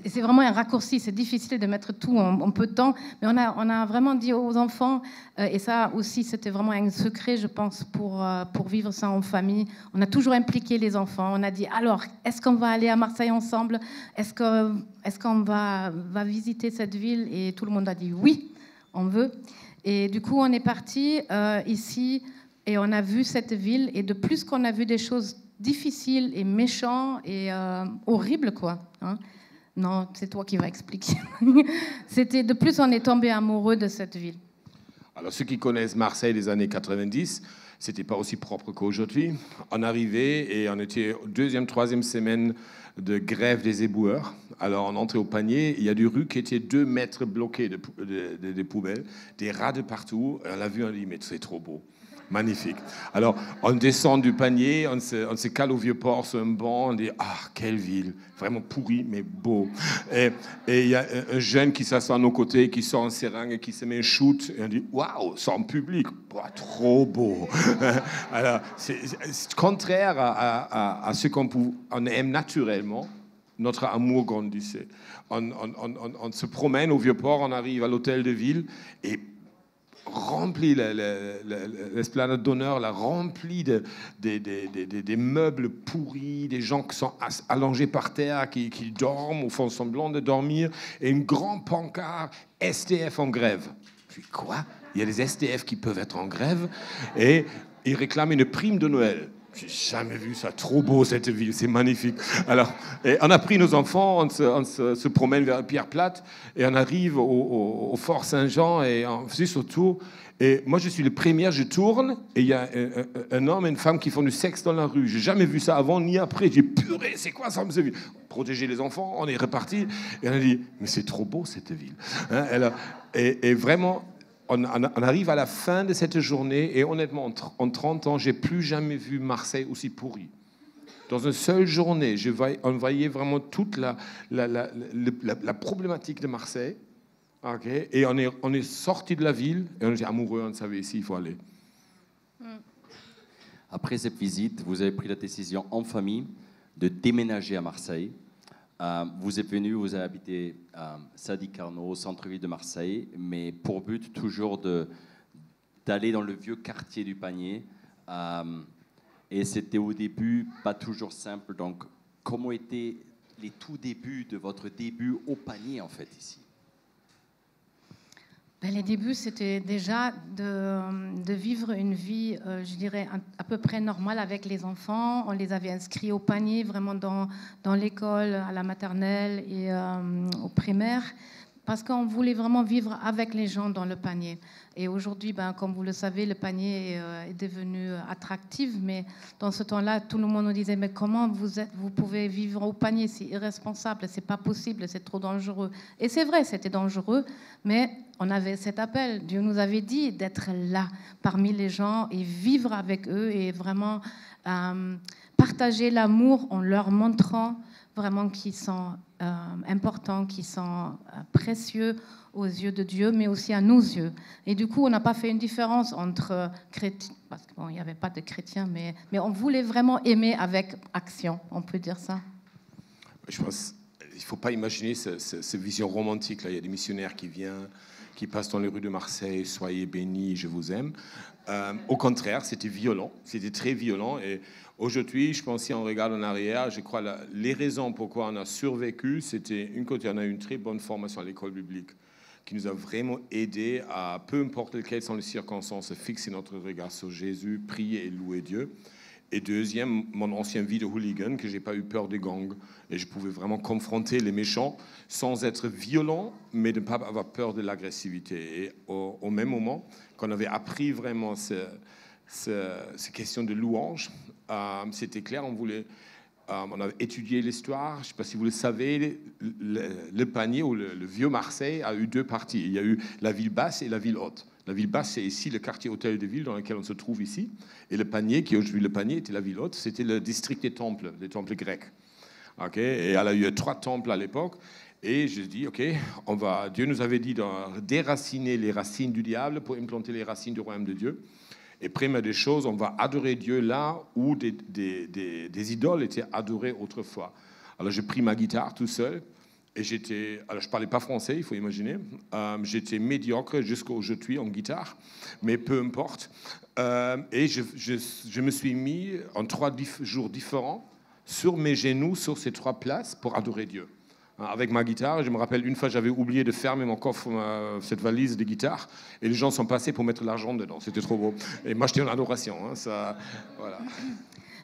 c'est vraiment un raccourci, c'est difficile de mettre tout en peu de temps, mais on a vraiment dit aux enfants, et ça aussi c'était vraiment un secret, je pense, pour vivre ça en famille. On a toujours impliqué les enfants, on a dit, alors, est-ce qu'on va aller à Marseille ensemble? Est-ce qu'on va visiter cette ville? Et tout le monde a dit oui, on veut. Et du coup, on est parti ici, et on a vu cette ville, et de plus qu'on a vu des choses difficile et méchant et horrible, quoi. Hein? Non, c'est toi qui vas expliquer. C'était de plus, on est tombé amoureux de cette ville. Alors, ceux qui connaissent Marseille des années 90, c'était pas aussi propre qu'aujourd'hui. On arrivait et on était deuxième, troisième semaine de grève des éboueurs. Alors, on entrait au panier, il y a des rues qui étaient 2 mètres bloquées de poubelles, des rats de partout. On l'a vu, on a dit, mais c'est trop beau. Magnifique. Alors, on descend du panier, on se cale au Vieux-Port sur un banc, on dit « Ah, quelle ville !» Vraiment pourri, mais beau. Et il y a un jeune qui s'assoit à nos côtés, qui sort un seringue et qui se met un shoot. Et on dit « Waouh, c'est en public, bah, trop beau !» Alors, c'est contraire à ce qu'on aime naturellement. Notre amour grandissait. On se promène au Vieux-Port, on arrive à l'hôtel de ville et rempli l'esplanade d'honneur, rempli des meubles pourris, des gens qui sont allongés par terre, qui dorment ou font semblant de dormir, et une grande pancarte SDF en grève. Je dis quoi? Il y a des SDF qui peuvent être en grève et ils réclament une prime de Noël. J'ai jamais vu ça, trop beau cette ville, c'est magnifique. Alors, on a pris nos enfants, on se promène vers Pierre Plate et on arrive au Fort Saint-Jean et on fait ce tour. Et moi, je suis le premier, je tourne et il y a un homme et une femme qui font du sexe dans la rue. J'ai jamais vu ça avant ni après. J'ai purée, c'est quoi ça? Protéger les enfants, on est reparti et on a dit, mais c'est trop beau cette ville. Hein, et vraiment. On arrive à la fin de cette journée et honnêtement, en 30 ans, j'ai plus jamais vu Marseille aussi pourri. Dans une seule journée, on voyait vraiment toute la problématique de Marseille. Okay, et on est sorti de la ville et on était amoureux, on savait ici il faut aller. Après cette visite, vous avez pris la décision en famille de déménager à Marseille. Vous êtes venu, vous avez habité à Sadi Carnot, au centre-ville de Marseille, mais pour but toujours d'aller dans le vieux quartier du Panier. Et c'était au début pas toujours simple. Donc, comment étaient les tout débuts de votre début au Panier, en fait, ici? Les débuts, c'était déjà de vivre une vie, je dirais, à peu près normale avec les enfants. On les avait inscrits au Panier, vraiment dans l'école, à la maternelle et au primaire, parce qu'on voulait vraiment vivre avec les gens dans le Panier. Et aujourd'hui, comme vous le savez, le Panier est devenu attractif, mais dans ce temps-là, tout le monde nous disait « Mais comment vous pouvez vivre au Panier? C'est irresponsable, c'est pas possible, c'est trop dangereux. » Et c'est vrai, c'était dangereux, mais on avait cet appel. Dieu nous avait dit d'être là, parmi les gens, et vivre avec eux, et vraiment partager l'amour en leur montrant vraiment qu'ils sont importants, qu'ils sont précieux aux yeux de Dieu, mais aussi à nos yeux. Et du coup, on n'a pas fait une différence entre chrétiens, parce qu'il n'y avait pas de chrétiens, mais on voulait vraiment aimer avec action, on peut dire ça. Je pense qu'il ne faut pas imaginer cette vision romantique. Là. Il y a des missionnaires qui viennent, qui passent dans les rues de Marseille, soyez bénis, je vous aime. Au contraire, c'était violent, c'était très violent. Et aujourd'hui, je pense si on regarde en arrière, je crois les raisons pourquoi on a survécu, c'était une côté, on a eu une très bonne formation à l'école biblique qui nous a vraiment aidé à, peu importe quelles sont les circonstances, fixer notre regard sur Jésus, prier et louer Dieu. Et deuxième, mon ancienne vie de hooligan, que j'ai pas eu peur des gangs. Et je pouvais vraiment confronter les méchants sans être violent, mais de ne pas avoir peur de l'agressivité. Et au même moment, quand on avait appris vraiment ces questions de louange, c'était clair, on avait étudié l'histoire. Je ne sais pas si vous le savez, le Panier ou le vieux Marseille a eu 2 parties. Il y a eu la ville basse et la ville haute. La ville basse, c'est ici le quartier hôtel de ville dans lequel on se trouve ici. Et le Panier, qui aujourd'hui le Panier, était la ville haute, c'était le district des temples grecs. Okay? Et elle a eu 3 temples à l'époque. Et je dis, OK, Dieu nous avait dit de déraciner les racines du diable pour implanter les racines du royaume de Dieu. Et première des choses, on va adorer Dieu là où des idoles étaient adorées autrefois. Alors j'ai pris ma guitare tout seul. Et alors je ne parlais pas français, il faut imaginer. J'étais médiocre jusqu'au je suis en guitare, mais peu importe. Et je me suis mis en 3 jours différents sur mes genoux, sur ces 3 places, pour adorer Dieu. Avec ma guitare, je me rappelle une fois, j'avais oublié de fermer mon coffre, cette valise de guitare, et les gens sont passés pour mettre l'argent dedans. C'était trop beau. Et moi, j'étais en adoration. Ça, voilà.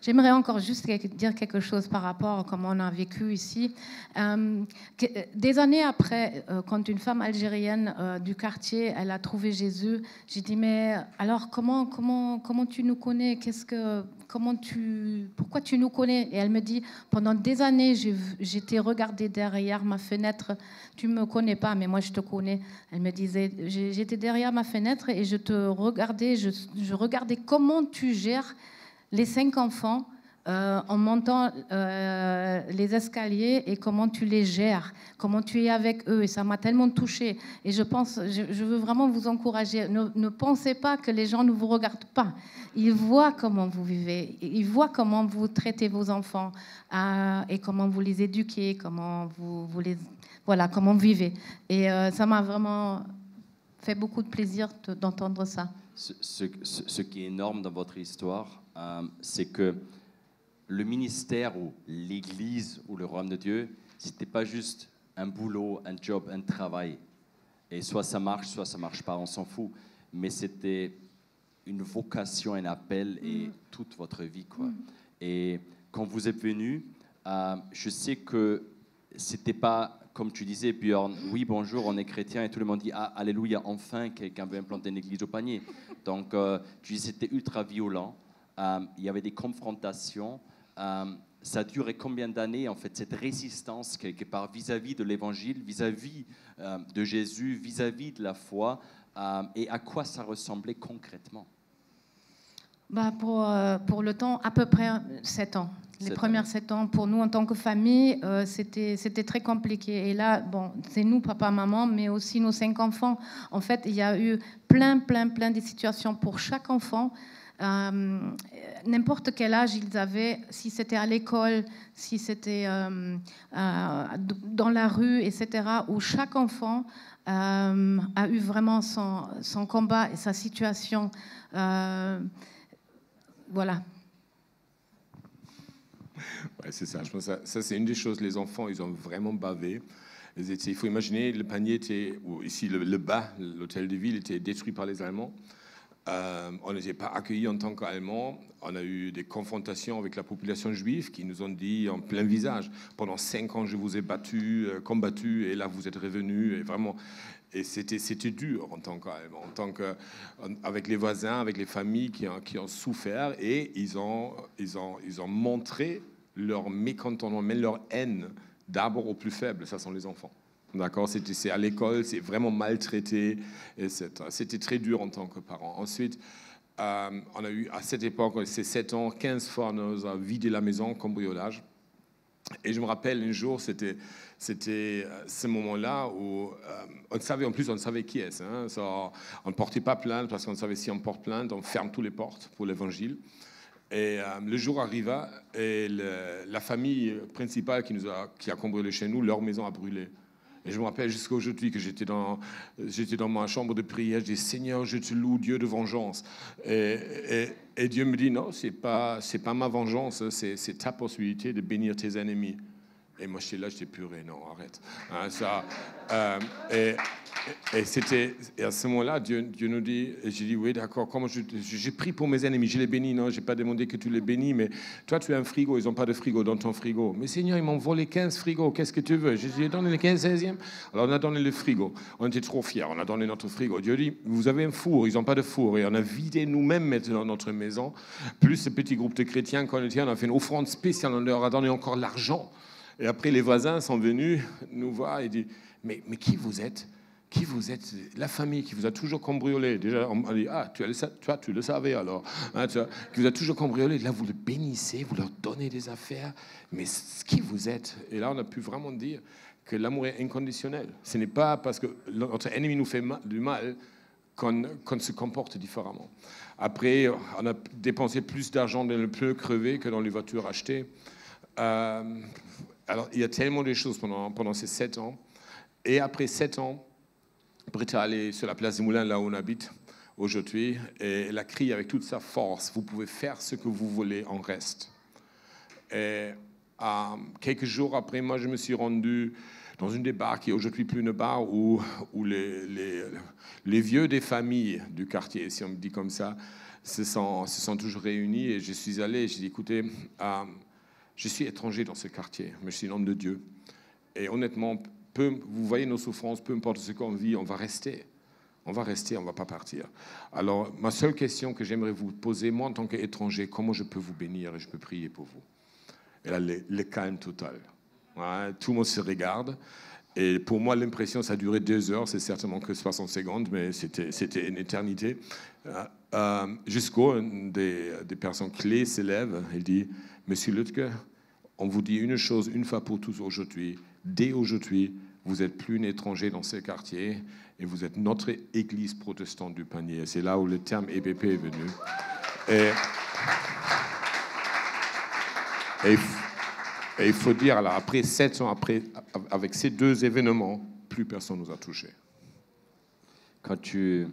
J'aimerais encore juste dire quelque chose par rapport à comment on a vécu ici. Des années après, quand une femme algérienne du quartier, elle a trouvé Jésus, j'ai dit, mais alors comment tu nous connais? Pourquoi tu nous connais? Et elle me dit, pendant des années, j'étais regardée derrière ma fenêtre. Tu me connais pas, mais moi je te connais. Elle me disait, j'étais derrière ma fenêtre et je te regardais, je regardais comment tu gères les 5 enfants en montant les escaliers et comment tu les gères, comment tu es avec eux. Et ça m'a tellement touchée. Et je veux vraiment vous encourager. Ne pensez pas que les gens ne vous regardent pas. Ils voient comment vous vivez. Ils voient comment vous traitez vos enfants et comment vous les éduquez, comment comment vous vivez. Et ça m'a vraiment fait beaucoup de plaisir d'entendre ça. Ce qui est énorme dans votre histoire, c'est que le ministère ou l'Église ou le royaume de Dieu, c'était pas juste un boulot, un job, un travail. Et soit ça marche pas, on s'en fout. Mais c'était une vocation, un appel et toute votre vie, quoi. Et quand vous êtes venu, je sais que c'était pas comme tu disais, Björn, oui, bonjour, on est chrétien, et tout le monde dit, ah, alléluia, enfin, quelqu'un veut implanter une église au panier. Donc, tu dis, c'était ultra violent, il y avait des confrontations, ça a duré combien d'années, en fait, cette résistance, quelque part, vis-à-vis de l'évangile, vis-à-vis de Jésus, vis-à-vis de la foi, et à quoi ça ressemblait concrètement? Pour le temps, à peu près 7 ans. Les premières 7 ans, pour nous, en tant que famille, c'était très compliqué. Et là, bon, c'est nous, papa, maman, mais aussi nos 5 enfants. En fait, il y a eu plein de situations pour chaque enfant. N'importe quel âge ils avaient, si c'était à l'école, si c'était dans la rue, etc., où chaque enfant a eu vraiment son combat et sa situation. Voilà. Ouais, c'est ça. Je pense que ça, c'est une des choses. Les enfants, ils ont vraiment bavé. Il faut imaginer, le panier était, ou ici le bas, l'hôtel de ville était détruit par les Allemands. On n'était pas accueillis en tant qu'Allemands. On a eu des confrontations avec la population juive qui nous ont dit en plein visage, pendant 5 ans, je vous ai battu, combattu, et là, vous êtes revenus. Et vraiment, et c'était dur en tant qu'Allemands, avec les voisins, avec les familles qui ont souffert, et ils ont montré leur mécontentement, même leur haine, d'abord aux plus faibles, ça sont les enfants. D'accord, c'est à l'école, c'est vraiment maltraité, etc. C'était très dur en tant que parent. Ensuite, on a eu à cette époque, ces 7 ans, 15 fois, on nous a vidé la maison, cambriolage. Et je me rappelle un jour, c'était ce moment-là où on savait qui est-ce. Hein, on ne portait pas plainte parce qu'on savait si on porte plainte, on ferme toutes les portes pour l'évangile. Et le jour arriva et la famille principale qui a cambriolé chez nous, leur maison a brûlé. Et je me rappelle jusqu'à aujourd'hui que j'étais dans ma chambre de prière, je dis Seigneur, je te loue, Dieu de vengeance. Et Dieu me dit non, c'est pas ma vengeance, c'est ta possibilité de bénir tes ennemis. Et moi j'étais là, j'étais puré, non, arrête. Hein, et à ce moment-là, Dieu nous dit, et j'ai dit oui, d'accord, comment j'ai pris pour mes ennemis, je les bénis, non, j'ai pas demandé que tu les bénis, mais toi tu as un frigo, ils n'ont pas de frigo dans ton frigo. Mais Seigneur, ils m'ont volé 15 frigos, qu'est-ce que tu veux? J'ai donné le 15e. Alors on a donné le frigo, on était trop fiers, on a donné notre frigo. Dieu dit, vous avez un four, ils n'ont pas de four, et on a vidé nous-mêmes maintenant notre maison, plus ce petit groupe de chrétiens qu'on était, on a fait une offrande spéciale, on leur a donné encore l'argent. Et après, les voisins sont venus nous voir et disent mais qui vous êtes? Qui vous êtes? La famille qui vous a toujours cambriolé. Déjà, on a dit ah, toi, tu le savais alors. Hein, qui vous a toujours cambriolé. Là, vous le bénissez, vous leur donnez des affaires. Mais qui vous êtes? Et là, on a pu vraiment dire que l'amour est inconditionnel. Ce n'est pas parce que notre ennemi nous fait du mal qu'on se comporte différemment. Après, on a dépensé plus d'argent dans le pneu crevé que dans les voitures achetées. alors, il y a tellement de choses pendant ces 7 ans. Et après 7 ans, Britta est allée sur la place des Moulins, là où on habite aujourd'hui, et elle a crié avec toute sa force, vous pouvez faire ce que vous voulez, en reste. Et quelques jours après, moi, je me suis rendu dans une des bars qui est aujourd'hui plus une bar où les vieux des familles du quartier, si on me dit comme ça, se sont toujours réunis. Et je suis allé et j'ai dit, écoutez, je suis étranger dans ce quartier, mais je suis l'homme de Dieu. Et honnêtement, vous voyez nos souffrances, peu importe ce qu'on vit, on va rester. On va rester, on ne va pas partir. Alors, ma seule question que j'aimerais vous poser, moi en tant qu'étranger, comment je peux vous bénir et je peux prier pour vous? Et là, le calme total. Ouais, tout le monde se regarde. Et pour moi, l'impression, ça a duré 2 heures. C'est certainement que 60 secondes, mais c'était une éternité. Jusqu'au des personnes clés se lève et dit, Monsieur Lutke, on vous dit une chose une fois pour tous aujourd'hui. Dès aujourd'hui, vous n'êtes plus un étranger dans ce quartier et vous êtes notre église protestante du panier. C'est là où le terme EPP est venu. Et il faut dire, alors après 7 ans après, avec ces 2 événements, plus personne nous a touchés. Quand tu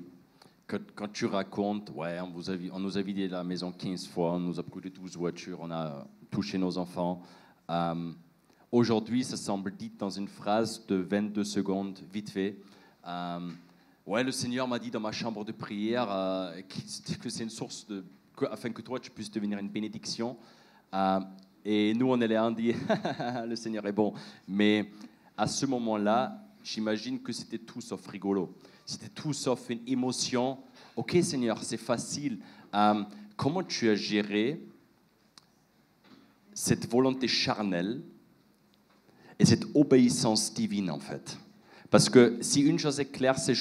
racontes, ouais, on nous a vidé la maison 15 fois, on nous a brûlé 12 voitures, on a touché nos enfants. Aujourd'hui, ça semble dit dans une phrase de 22 secondes, vite fait. Ouais, le Seigneur m'a dit dans ma chambre de prière que c'est une source afin que toi, tu puisses devenir une bénédiction. Et nous, on est là, on dit, le Seigneur est bon. Mais à ce moment-là, j'imagine que c'était tout sauf rigolo. C'était tout sauf une émotion. Ok, Seigneur, c'est facile. Comment tu as géré cette volonté charnelle et cette obéissance divine, en fait? Parce que si une chose est claire, c'est,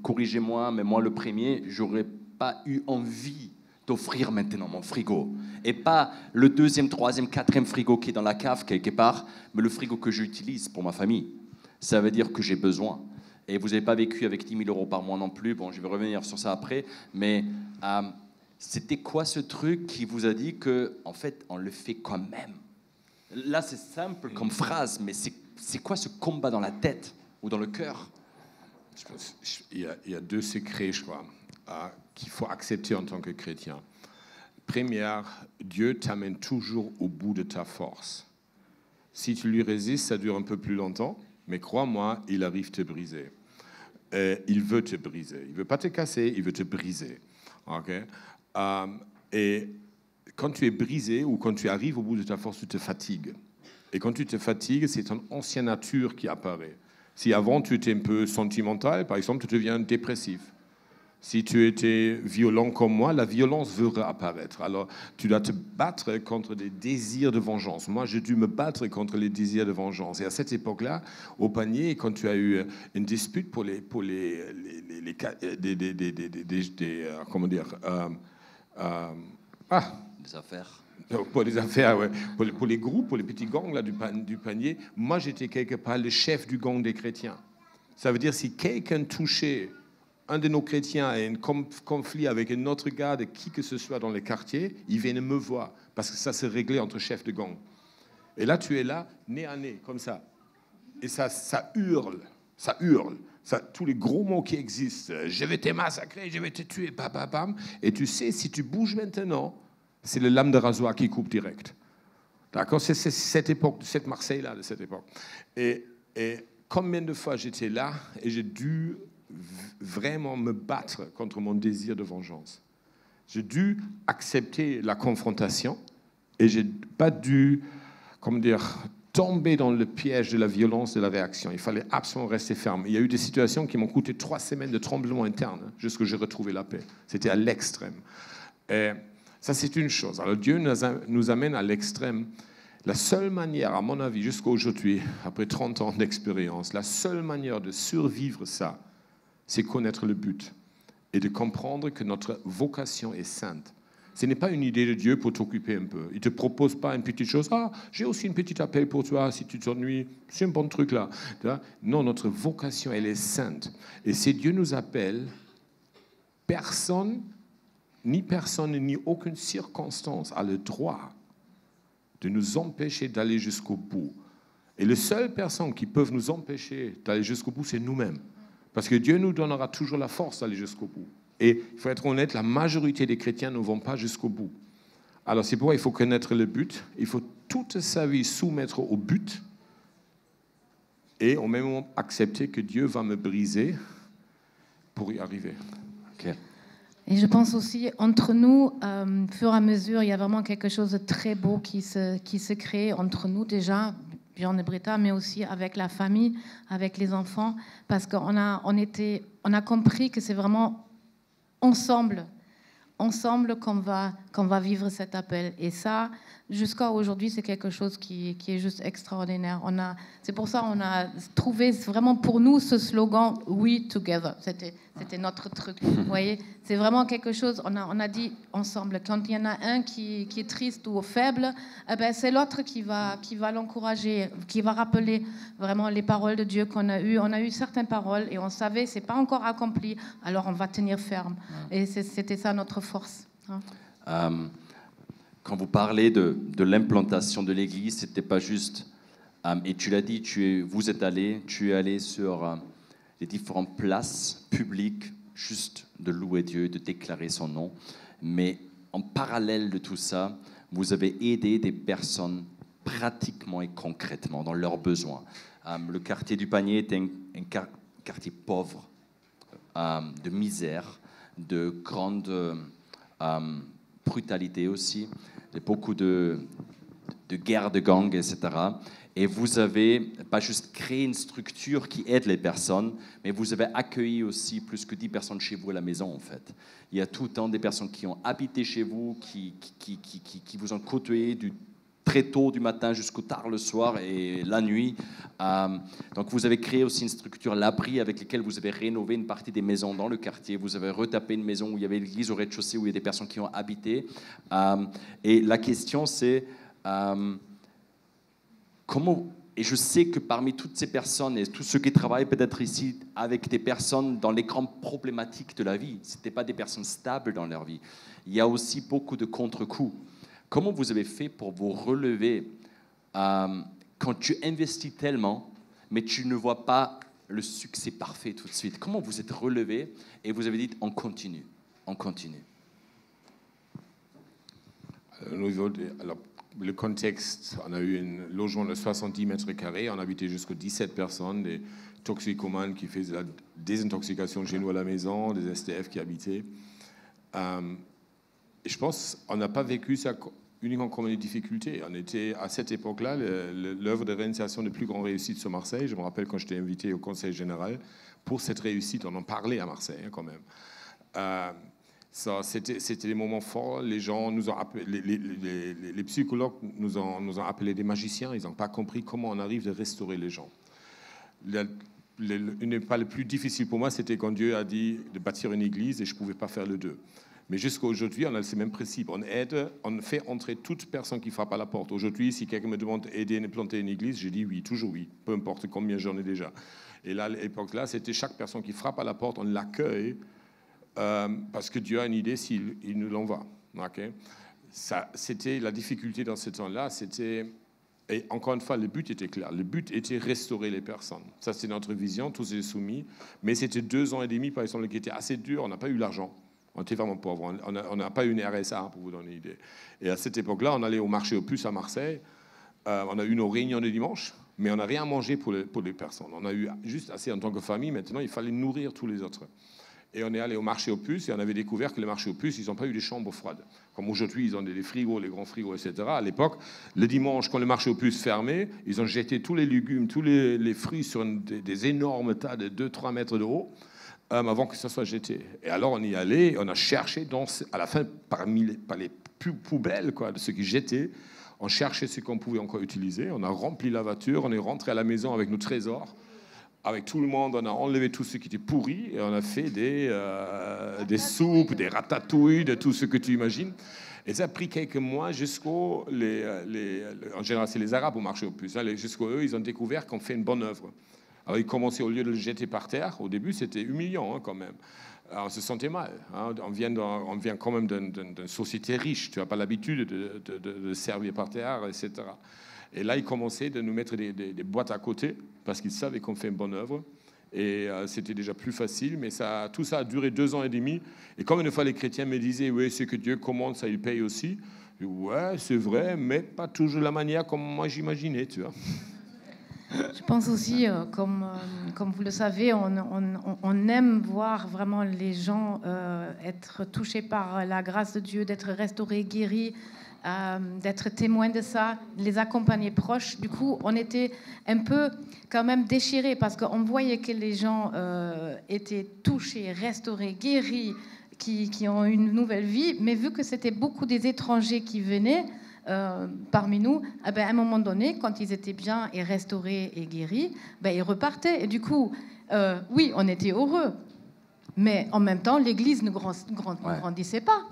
corrigez-moi, mais moi, le premier, j'aurais pas eu envie d'offrir maintenant mon frigo. Et pas le 2e, 3e, 4e frigo qui est dans la cave quelque part, mais le frigo que j'utilise pour ma famille. Ça veut dire que j'ai besoin. Et vous n'avez pas vécu avec 10 000 euros par mois non plus. Bon, je vais revenir sur ça après. Mais c'était quoi ce truc qui vous a dit que, en fait, on le fait quand même? Là, c'est simple comme phrase, mais c'est quoi ce combat dans la tête ou dans le cœur? Il y a 2 secrets, je crois, qu'il faut accepter en tant que chrétien. Première, Dieu t'amène toujours au bout de ta force. Si tu lui résistes, ça dure un peu plus longtemps, mais crois-moi, il arrive te briser. Il veut te briser. Il ne veut pas te casser, il veut te briser. Okay? Et quand tu es brisé ou quand tu arrives au bout de ta force, tu te fatigues. Et quand tu te fatigues, c'est ton ancienne nature qui apparaît. Si avant tu étais un peu sentimental, par exemple, tu deviens dépressif. Si tu étais violent comme moi, la violence veut réapparaître. Alors, tu dois te battre contre des désirs de vengeance. Moi, j'ai dû me battre contre les désirs de vengeance. Et à cette époque-là, au panier, quand tu as eu une dispute pour les comment dire, des affaires. Pour les affaires, ouais. Pour les groupes, pour les petits gangs là, du panier, moi, j'étais quelque part le chef du gang des chrétiens. Ça veut dire si quelqu'un touchait un de nos chrétiens a un conflit avec un autre gars de qui que ce soit dans les quartiers, il vient me voir, parce que ça s'est réglé entre chefs de gang. Et là, tu es là, nez à nez, comme ça. Et ça hurle, tous les gros mots qui existent, je vais te massacrer, je vais te tuer, bam, bam, bam. Et tu sais, si tu bouges maintenant, c'est le lame de rasoir qui coupe direct. D'accord? C'est cette époque, cette Marseille-là, de cette époque. Et combien de fois j'étais là, et j'ai dû vraiment me battre contre mon désir de vengeance. J'ai dû accepter la confrontation et j'ai pas dû, tomber dans le piège de la violence de la réaction. Il fallait absolument rester ferme. Il y a eu des situations qui m'ont coûté 3 semaines de tremblement interne jusqu'à ce que j'ai retrouvé la paix. C'était à l'extrême. Et ça, c'est une chose. Alors Dieu nous amène à l'extrême. La seule manière, à mon avis, jusqu'à aujourd'hui, après 30 ans d'expérience, la seule manière de survivre ça, c'est connaître le but et de comprendre que notre vocation est sainte. Ce n'est pas une idée de Dieu pour t'occuper un peu. Il ne te propose pas une petite chose. Ah, j'ai aussi une petite appel pour toi si tu t'ennuies. C'est un bon truc là. Non, notre vocation, elle est sainte. Et si Dieu nous appelle, personne, ni aucune circonstance a le droit de nous empêcher d'aller jusqu'au bout. Et les seules personnes qui peuvent nous empêcher d'aller jusqu'au bout, c'est nous-mêmes. Parce que Dieu nous donnera toujours la force d'aller jusqu'au bout. Et il faut être honnête, la majorité des chrétiens ne vont pas jusqu'au bout. Alors c'est pourquoi il faut connaître le but, il faut toute sa vie soumettre au but, et au même moment accepter que Dieu va me briser pour y arriver. Ok. Et je pense aussi, entre nous, fur et à mesure, il y a vraiment quelque chose de très beau qui se crée entre nous déjà, Björn et Britta, mais aussi avec la famille, avec les enfants, parce qu'on a compris que c'est vraiment ensemble qu'on va vivre cet appel. Et ça, jusqu'à aujourd'hui, c'est quelque chose qui est juste extraordinaire. C'est pour ça qu'on a trouvé vraiment pour nous ce slogan « We Together ». C'était notre truc. Vous voyez, c'est vraiment quelque chose, on a dit ensemble. Quand il y en a un qui est triste ou faible, eh ben, c'est l'autre qui va l'encourager, qui va rappeler vraiment les paroles de Dieu qu'on a eues. On a eu certaines paroles et on savait, c'est pas encore accompli, alors on va tenir ferme. Et c'était ça notre force. Quand vous parlez de l'implantation de l'Église, c'était pas juste, et tu l'as dit, tu es allé sur les différentes places publiques, juste de louer Dieu, de déclarer son nom. Mais en parallèle de tout ça, vous avez aidé des personnes pratiquement et concrètement dans leurs besoins. Le quartier du Panier est un quartier pauvre, de misère, de grande brutalité aussi, beaucoup de guerres de gangs, etc. Et vous avez pas juste créé une structure qui aide les personnes, mais vous avez accueilli aussi plus que 10 personnes chez vous à la maison, en fait. Il y a tout le temps des personnes qui ont habité chez vous, qui vous ont côtoyé du très tôt du matin jusqu'au tard le soir et la nuit. Donc vous avez créé aussi une structure, l'abri, avec laquelle vous avez rénové une partie des maisons dans le quartier. Vous avez retapé une maison où il y avait l'église au rez-de-chaussée, où il y a des personnes qui ont habité. Et la question, c'est comment... Et je sais que parmi toutes ces personnes et tous ceux qui travaillent peut-être ici avec des personnes dans les grandes problématiques de la vie, ce n'étaient pas des personnes stables dans leur vie. Il y a aussi beaucoup de contre-coups. Comment vous avez fait pour vous relever quand tu investis tellement, mais tu ne vois pas le succès parfait tout de suite? Comment vous êtes relevé et vous avez dit on continue, on continue? Alors, le contexte, on a eu un logement de 70 mètres carrés, on habitait jusqu'à 17 personnes, des toxicomanes qui faisaient la désintoxication chez nous à la maison, des STF qui habitaient. Et je pense qu'on n'a pas vécu ça uniquement comme une difficulté. On était à cette époque-là l'œuvre de réinitiation de plus grande réussite sur Marseille. Je me rappelle quand j'étais invité au Conseil général pour cette réussite, on en parlait à Marseille quand même. C'était des moments forts. Les gens nous ont appelé, les psychologues nous ont appelés des magiciens. Ils n'ont pas compris comment on arrive à restaurer les gens. Une des pas les plus difficiles pour moi, c'était quand Dieu a dit de bâtir une église et je ne pouvais pas faire les deux. Mais jusqu'à aujourd'hui, on a ce même principe. On aide, on fait entrer toute personne qui frappe à la porte. Aujourd'hui, si quelqu'un me demande d'aider à planter une église, je dis oui, toujours oui, peu importe combien j'en ai déjà. Et là, à l'époque-là, c'était chaque personne qui frappe à la porte, on l'accueille parce que Dieu a une idée s'il nous l'envoie. Okay? Ça, c'était la difficulté dans ce temps-là. Et encore une fois, le but était clair. Le but était restaurer les personnes. Ça, c'est notre vision, tous est soumis. Mais c'était 2 ans et demi, par exemple, qui était assez dur. On n'a pas eu l'argent. On était vraiment pauvres. On n'a pas eu une RSA, pour vous donner une idée. Et à cette époque-là, on allait au marché aux puces à Marseille. On a eu nos réunions de dimanche, mais on n'a rien mangé pour les personnes. On a eu juste assez en tant que famille. Maintenant, il fallait nourrir tous les autres. Et on est allé au marché aux puces et on avait découvert que les marchés aux puces, ils n'ont pas eu des chambres froides. Comme aujourd'hui, ils ont des frigos, les grands frigos, etc. À l'époque, le dimanche, quand le marché aux puces fermait, ils ont jeté tous les légumes, tous les fruits sur des énormes tas de 2-3 mètres de haut. Avant que ça soit jeté. Et alors on y allait, on a cherché à la fin parmi les poubelles de ceux qui jetaient, on cherchait ce qu'on pouvait encore utiliser, on a rempli la voiture, on est rentré à la maison avec nos trésors, avec tout le monde, on a enlevé tout ce qui était pourri et on a fait des soupes, des ratatouilles, de tout ce que tu imagines. Et ça a pris quelques mois jusqu'au... en général, c'est les Arabes au marché aux puces. Jusqu'à eux, ils ont découvert qu'on fait une bonne œuvre. Alors, ils commençaient, au lieu de le jeter par terre, au début, c'était humiliant quand même. Alors, on se sentait mal. On vient quand même d'une société riche. Tu n'as pas l'habitude de servir par terre, etc. Et là, ils commençaient de nous mettre des boîtes à côté parce qu'ils savaient qu'on fait une bonne œuvre. Et c'était déjà plus facile, mais tout ça a duré 2 ans et demi. Et comme une fois les chrétiens me disaient, oui, ce que Dieu commande, ça il paye aussi. Je dis, ouais, c'est vrai, mais pas toujours la manière comme moi j'imaginais, tu vois. Je pense aussi, comme vous le savez, on aime voir vraiment les gens être touchés par la grâce de Dieu, d'être restaurés, guéris, d'être témoins de ça, les accompagner proches. Du coup, on était un peu quand même déchirés parce qu'on voyait que les gens étaient touchés, restaurés, guéris, qui ont une nouvelle vie. Mais vu que c'était beaucoup des étrangers qui venaient parmi nous, à un moment donné, quand ils étaient bien et restaurés et guéris, ils repartaient. Et du coup, oui, on était heureux. Mais en même temps, l'Église ne grandissait pas.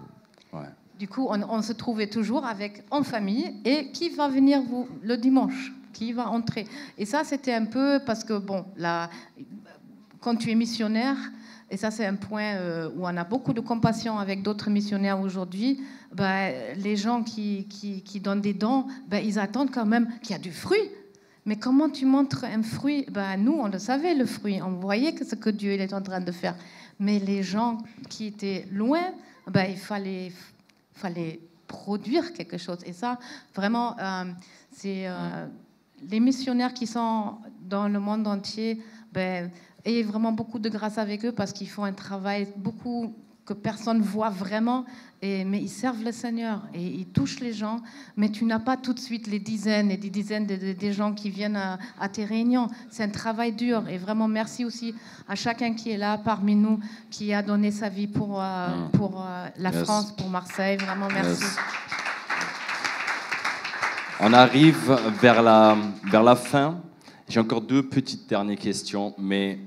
Ouais. Du coup, on se trouvait toujours en famille. Et qui va venir le dimanche? Qui va entrer? Et ça, c'était un peu parce que, bon, là, quand tu es missionnaire, et ça, c'est un point où on a beaucoup de compassion avec d'autres missionnaires aujourd'hui, les gens qui donnent des dons, ils attendent quand même qu'il y a du fruit. Mais comment tu montres un fruit? Nous, on le savait, le fruit. On voyait ce que Dieu il est en train de faire. Mais les gens qui étaient loin, il fallait produire quelque chose. Et ça, vraiment, c'est les missionnaires qui sont dans le monde entier, ayez vraiment beaucoup de grâce avec eux parce qu'ils font un travail beaucoup que personne ne voit vraiment, mais ils servent le Seigneur et ils touchent les gens, mais tu n'as pas tout de suite les dizaines et des dizaines de gens qui viennent à tes réunions. C'est un travail dur et vraiment merci aussi à chacun qui est là parmi nous, qui a donné sa vie pour la France, pour Marseille. Vraiment merci. Yes. On arrive vers la fin. J'ai encore 2 petites dernières questions, mais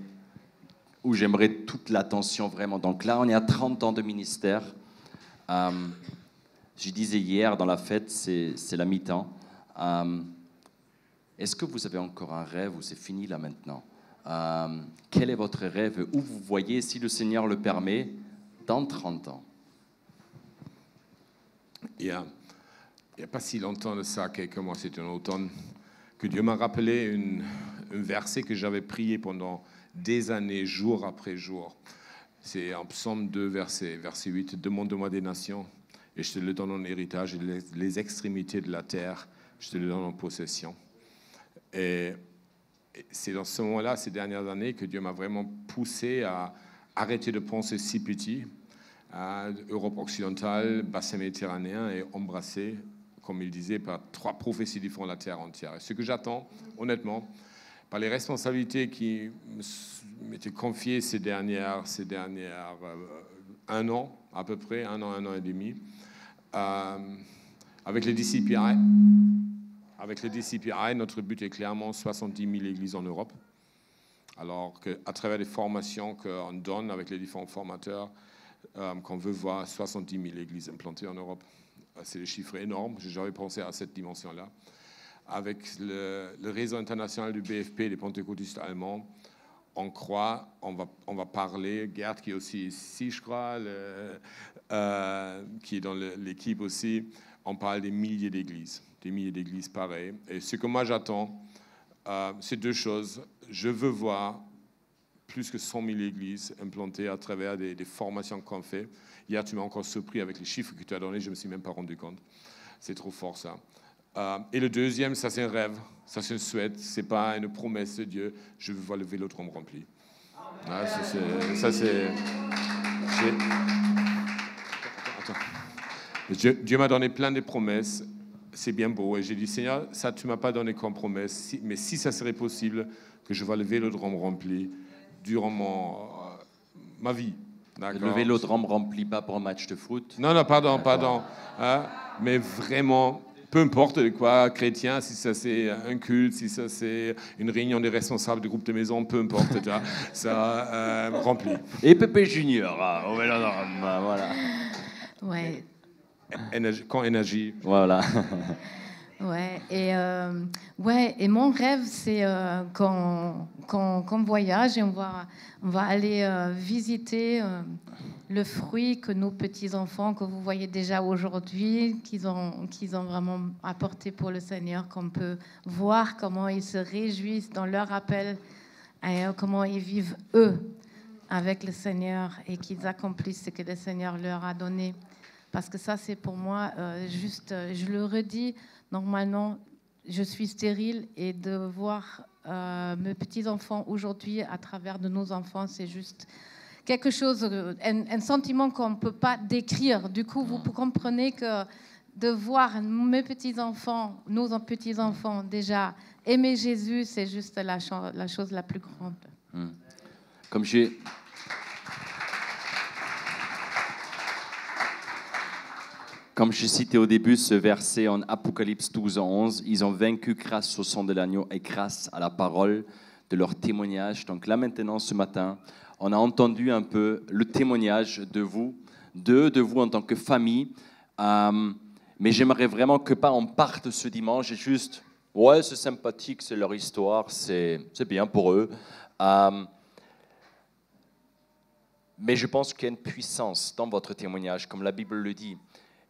où j'aimerais toute l'attention vraiment. Donc là, on est à 30 ans de ministère. Je disais hier dans la fête, c'est la mi-temps. Est-ce que vous avez encore un rêve ou c'est fini là maintenant? Quel est votre rêve? Où vous voyez, si le Seigneur le permet, dans 30 ans? Il n'y a pas si longtemps de ça, quelques mois, c'était en automne, que Dieu m'a rappelé un verset que j'avais prié pendant des années, jour après jour. C'est en Psaume 2, verset 8. « Demande-moi des nations, et je te le donne en héritage, et les extrémités de la terre, je te le donne en possession. » Et c'est dans ce moment-là, ces dernières années, que Dieu m'a vraiment poussé à arrêter de penser si petit, à Europe occidentale, bassin méditerranéen, et embrasser, comme il disait, par 3 prophéties différentes la terre entière. Et ce que j'attends, honnêtement, par les responsabilités qui m'étaient confiées ces dernières 1 an, à peu près, 1 an et demi, avec les DCPI, notre but est clairement 70 000 églises en Europe. Alors qu'à travers les formations qu'on donne avec les différents formateurs, qu'on veut voir 70 000 églises implantées en Europe. C'est des chiffres énormes. J'ai jamais pensé à cette dimension-là. Avec le réseau international du BFP, des pentecôtistes allemands, on croit, on va parler, Gerd qui est aussi ici, je crois, qui est dans l'équipe aussi, on parle des milliers d'églises pareilles. Et ce que moi j'attends, c'est 2 choses. Je veux voir plus que 100 000 églises implantées à travers des formations qu'on fait. Hier, tu m'as encore surpris avec les chiffres que tu as donnés, je ne me suis même pas rendu compte. C'est trop fort ça. Et le deuxième, ça c'est un rêve, ça c'est un souhait, ce n'est pas une promesse de Dieu. Je veux voir le Vélodrome rempli. Ah, Dieu m'a donné plein de promesses, c'est bien beau. Et j'ai dit, Seigneur, ça tu ne m'as pas donné comme promesse, mais si ça serait possible que je vois le Vélodrome rempli durant ma vie. Le Vélodrome rempli pas pour un match de foot? Non, pardon. Mais vraiment, peu importe quoi, chrétien, si ça c'est un culte, si ça c'est une réunion des responsables du groupe de maison, peu importe, ça rempli. Et Pépé Junior, au Vélodrome, voilà. Ouais. Quand énergie. Voilà. Ouais, et mon rêve, c'est qu'on voyage et on va aller visiter le fruit que nos petits-enfants, que vous voyez déjà aujourd'hui, qu'ils ont vraiment apporté pour le Seigneur, qu'on peut voir comment ils se réjouissent dans leur appel, et comment ils vivent eux avec le Seigneur et qu'ils accomplissent ce que le Seigneur leur a donné. Parce que ça, c'est pour moi, je le redis, normalement, je suis stérile et de voir mes petits-enfants aujourd'hui à travers de nos enfants, c'est juste quelque chose, un sentiment qu'on ne peut pas décrire. Du coup, vous comprenez que de voir mes petits-enfants, nos petits-enfants déjà aimer Jésus, c'est juste la chose la plus grande. Comme je citais au début ce verset en Apocalypse 12, 11, ils ont vaincu grâce au sang de l'agneau et grâce à la parole de leur témoignage. Donc là maintenant, ce matin, on a entendu un peu le témoignage de vous en tant que famille. Mais j'aimerais vraiment que pas on parte ce dimanche et juste, ouais, c'est sympathique, c'est leur histoire, c'est bien pour eux. Mais je pense qu'il y a une puissance dans votre témoignage, comme la Bible le dit.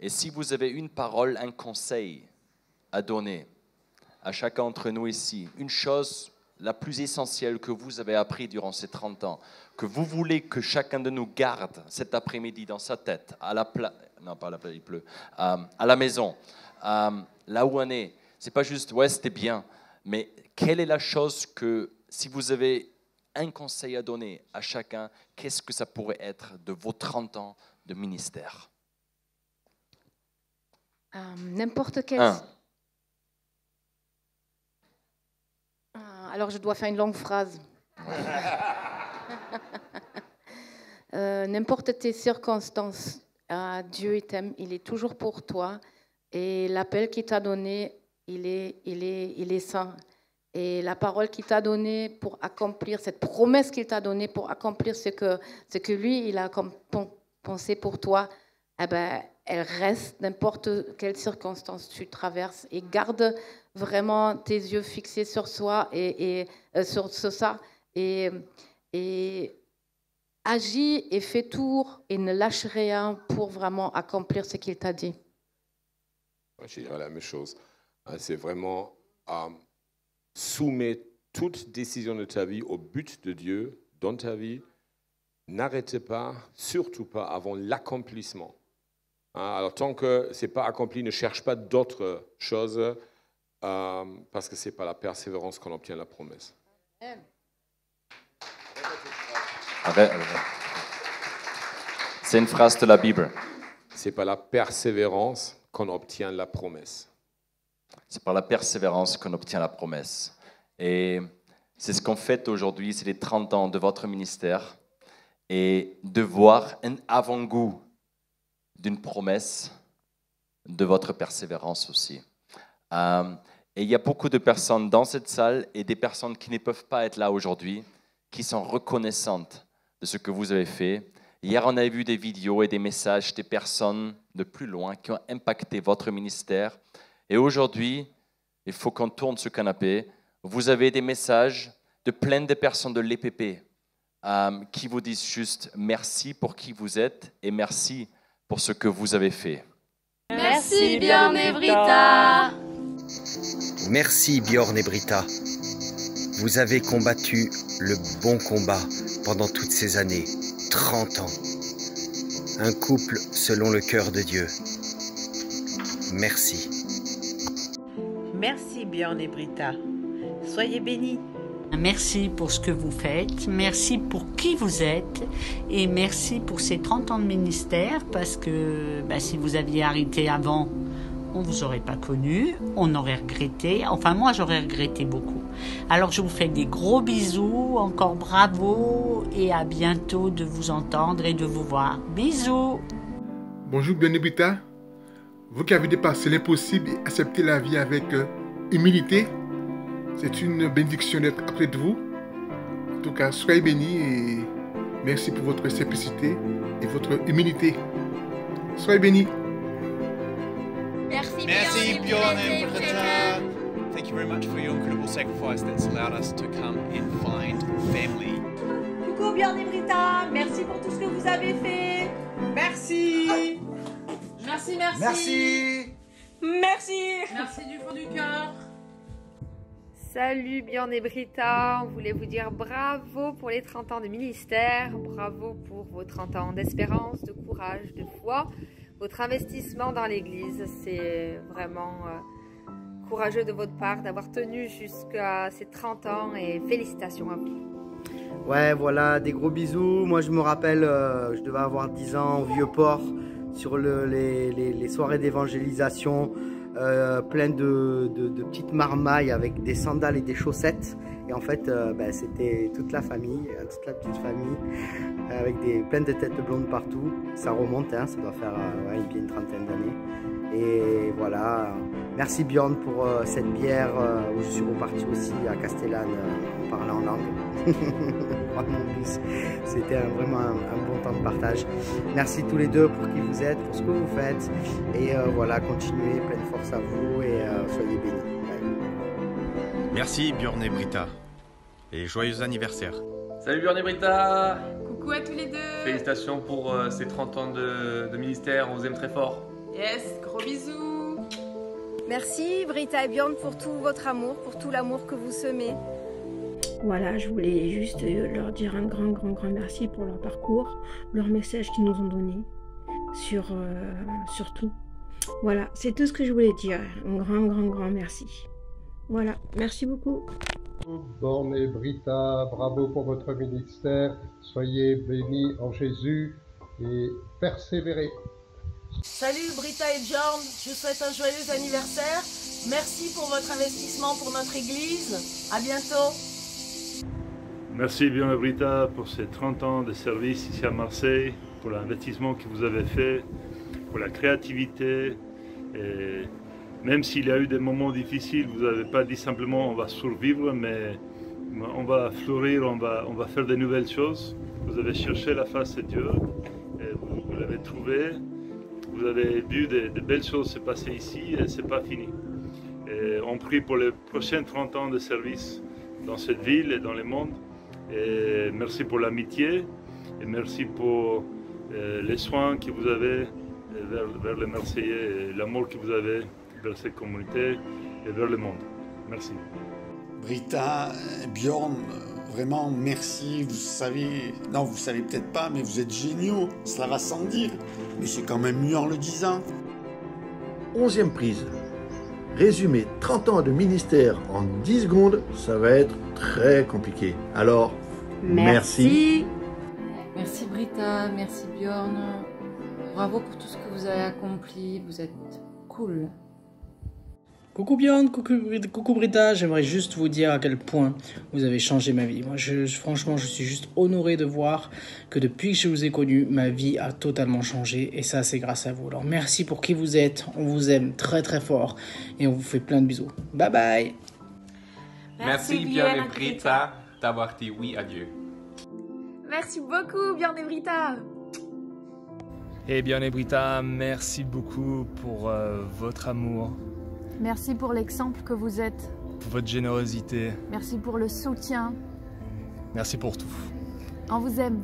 Et si vous avez une parole, un conseil à donner à chacun d'entre nous ici, une chose la plus essentielle que vous avez appris durant ces 30 ans, que vous voulez que chacun de nous garde cet après-midi dans sa tête, à la non pas à la plage, il pleut, à la maison, là où on est, c'est pas juste ouais c'était bien, mais quelle est la chose que si vous avez un conseil à donner à chacun, qu'est-ce que ça pourrait être de vos 30 ans de ministère? N'importe quel. Alors, je dois faire une longue phrase. N'importe tes circonstances, Dieu t'aime, il est toujours pour toi. Et l'appel qu'il t'a donné, il est saint. Et la parole qu'il t'a donnée pour accomplir, cette promesse qu'il t'a donnée pour accomplir ce que lui, il a pensé pour toi, eh ben, elle reste n'importe quelle circonstance tu traverses, et garde vraiment tes yeux fixés sur soi et sur ça et agis et fais tout et ne lâche rien pour vraiment accomplir ce qu'il t'a dit. Je dirais la même chose. C'est vraiment soumets toute décision de ta vie au but de Dieu dans ta vie. N'arrêtez pas, surtout pas avant l'accomplissement. Alors tant que ce n'est pas accompli, ne cherche pas d'autres choses parce que ce n'est pas la persévérance qu'on obtient la promesse. C'est une phrase de la Bible. Ce n'est pas la persévérance qu'on obtient la promesse. C'est par la persévérance qu'on obtient la promesse. Et c'est ce qu'on fait aujourd'hui, c'est les 30 ans de votre ministère et de voir un avant-goût d'une promesse de votre persévérance aussi. Et il y a beaucoup de personnes dans cette salle et des personnes qui ne peuvent pas être là aujourd'hui, qui sont reconnaissantes de ce que vous avez fait. Hier, on a vu des vidéos et des messages des personnes de plus loin qui ont impacté votre ministère. Et aujourd'hui, il faut qu'on tourne ce canapé. Vous avez des messages de plein de personnes de l'EPP qui vous disent juste merci pour qui vous êtes et merci pour ce que vous avez fait. Merci Björn et Britta. Merci Björn et Britta. Vous avez combattu le bon combat pendant toutes ces années, 30 ans. Un couple selon le cœur de Dieu. Merci. Merci Björn et Britta. Soyez bénis. Merci pour ce que vous faites, merci pour qui vous êtes et merci pour ces 30 ans de ministère parce que si vous aviez arrêté avant, on ne vous aurait pas connu, on aurait regretté, enfin moi j'aurais regretté beaucoup. Alors je vous fais des gros bisous, encore bravo et à bientôt de vous entendre et de vous voir. Bisous. Bonjour Björn et Britta, vous qui avez dépassé l'impossible et accepté la vie avec humilité, c'est une bénédiction d'être auprès de vous. En tout cas, soyez bénis et merci pour votre simplicité et votre humilité. Soyez bénis. Merci Björn and Britta. Thank you very much for your incredible sacrifice that's allowed us to come and find family. Coucou Björn et Britta, merci pour tout ce que vous avez fait. Merci. Merci. Merci. Merci. Merci du fond du cœur. Salut Bjorn et Britta, on voulait vous dire bravo pour les 30 ans de ministère, bravo pour vos 30 ans d'espérance, de courage, de foi, votre investissement dans l'église, c'est vraiment courageux de votre part d'avoir tenu jusqu'à ces 30 ans et félicitations à vous. Ouais, voilà, des gros bisous. Moi, je me rappelle, je devais avoir 10 ans au Vieux-Port sur les soirées d'évangélisation. Plein de petites marmailles avec des sandales et des chaussettes. Et en fait, c'était toute la famille, toute la petite famille, avec plein de têtes blondes partout. Ça remonte, hein, ça doit faire bien une trentaine d'années. Et voilà, merci Bjorn pour cette bière où je suis reparti aussi à Castellane en parlant en langue. C'était vraiment un bon temps de partage. Merci tous les deux pour qui vous êtes, pour ce que vous faites. Et voilà, continuez, pleine force à vous et soyez bénis. Merci Bjorn et Britta. Et joyeux anniversaire. Salut Bjorn et Britta. Coucou à tous les deux. Félicitations pour ces 30 ans de ministère, on vous aime très fort. Yes, gros bisous. Merci Britta et Bjorn pour tout votre amour, pour tout l'amour que vous semez. Voilà, je voulais juste leur dire un grand merci pour leur parcours, leur message qu'ils nous ont donné sur tout. Voilà, c'est tout ce que je voulais dire. Un grand merci. Voilà, merci beaucoup. Bjorn et Britta, bravo pour votre ministère. Soyez bénis en Jésus et persévérez. Salut Britta et Bjorn, je vous souhaite un joyeux anniversaire. Merci pour votre investissement pour notre église. À bientôt. Merci Bjorn et Britta pour ces 30 ans de service ici à Marseille, pour l'investissement que vous avez fait, pour la créativité. Et même s'il y a eu des moments difficiles, vous n'avez pas dit simplement on va survivre, mais on va fleurir, on va faire de nouvelles choses. Vous avez cherché la face de Dieu et vous l'avez trouvé. Vous avez vu de belles choses se passer ici et ce n'est pas fini. Et on prie pour les prochains 30 ans de service dans cette ville et dans le monde. Et merci pour l'amitié et merci pour les soins que vous avez vers les Marseillais et l'amour que vous avez vers cette communauté et vers le monde. Merci. Britta, Bjorn, vraiment merci. Vous savez peut-être pas, mais vous êtes géniaux. Cela va sans dire. Mais c'est quand même mieux en le disant. 11e prise. Résumer 30 ans de ministère en 10 secondes, ça va être très compliqué. Alors, merci. Merci Britta, merci Bjorn. Bravo pour tout ce que vous avez accompli. Vous êtes cool. Coucou Bjorn, coucou Britta, j'aimerais juste vous dire à quel point vous avez changé ma vie. Moi, franchement, je suis juste honoré de voir que depuis que je vous ai connu, ma vie a totalement changé et ça, c'est grâce à vous. Alors, merci pour qui vous êtes, on vous aime très très fort et on vous fait plein de bisous. Bye bye. Merci Bjorn et Britta d'avoir dit oui à Dieu. Merci beaucoup Bjorn et Britta. Et Bjorn et Britta, merci beaucoup pour votre amour. Merci pour l'exemple que vous êtes. Pour votre générosité. Merci pour le soutien. Merci pour tout. On vous aime.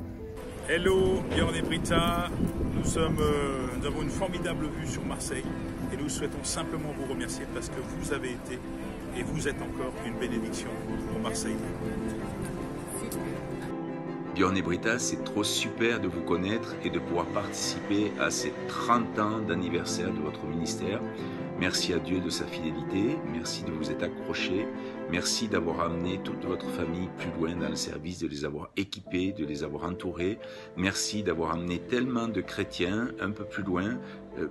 Hello, Bjorn et Britta. Nous avons une formidable vue sur Marseille et nous souhaitons simplement vous remercier parce que vous avez été et vous êtes encore une bénédiction pour Marseille. Bjorn et Britta, c'est trop super de vous connaître et de pouvoir participer à ces 30 ans d'anniversaire de votre ministère. Merci à Dieu de sa fidélité, merci de vous être accrochés, merci d'avoir amené toute votre famille plus loin dans le service, de les avoir équipés, de les avoir entourés. Merci d'avoir amené tellement de chrétiens un peu plus loin,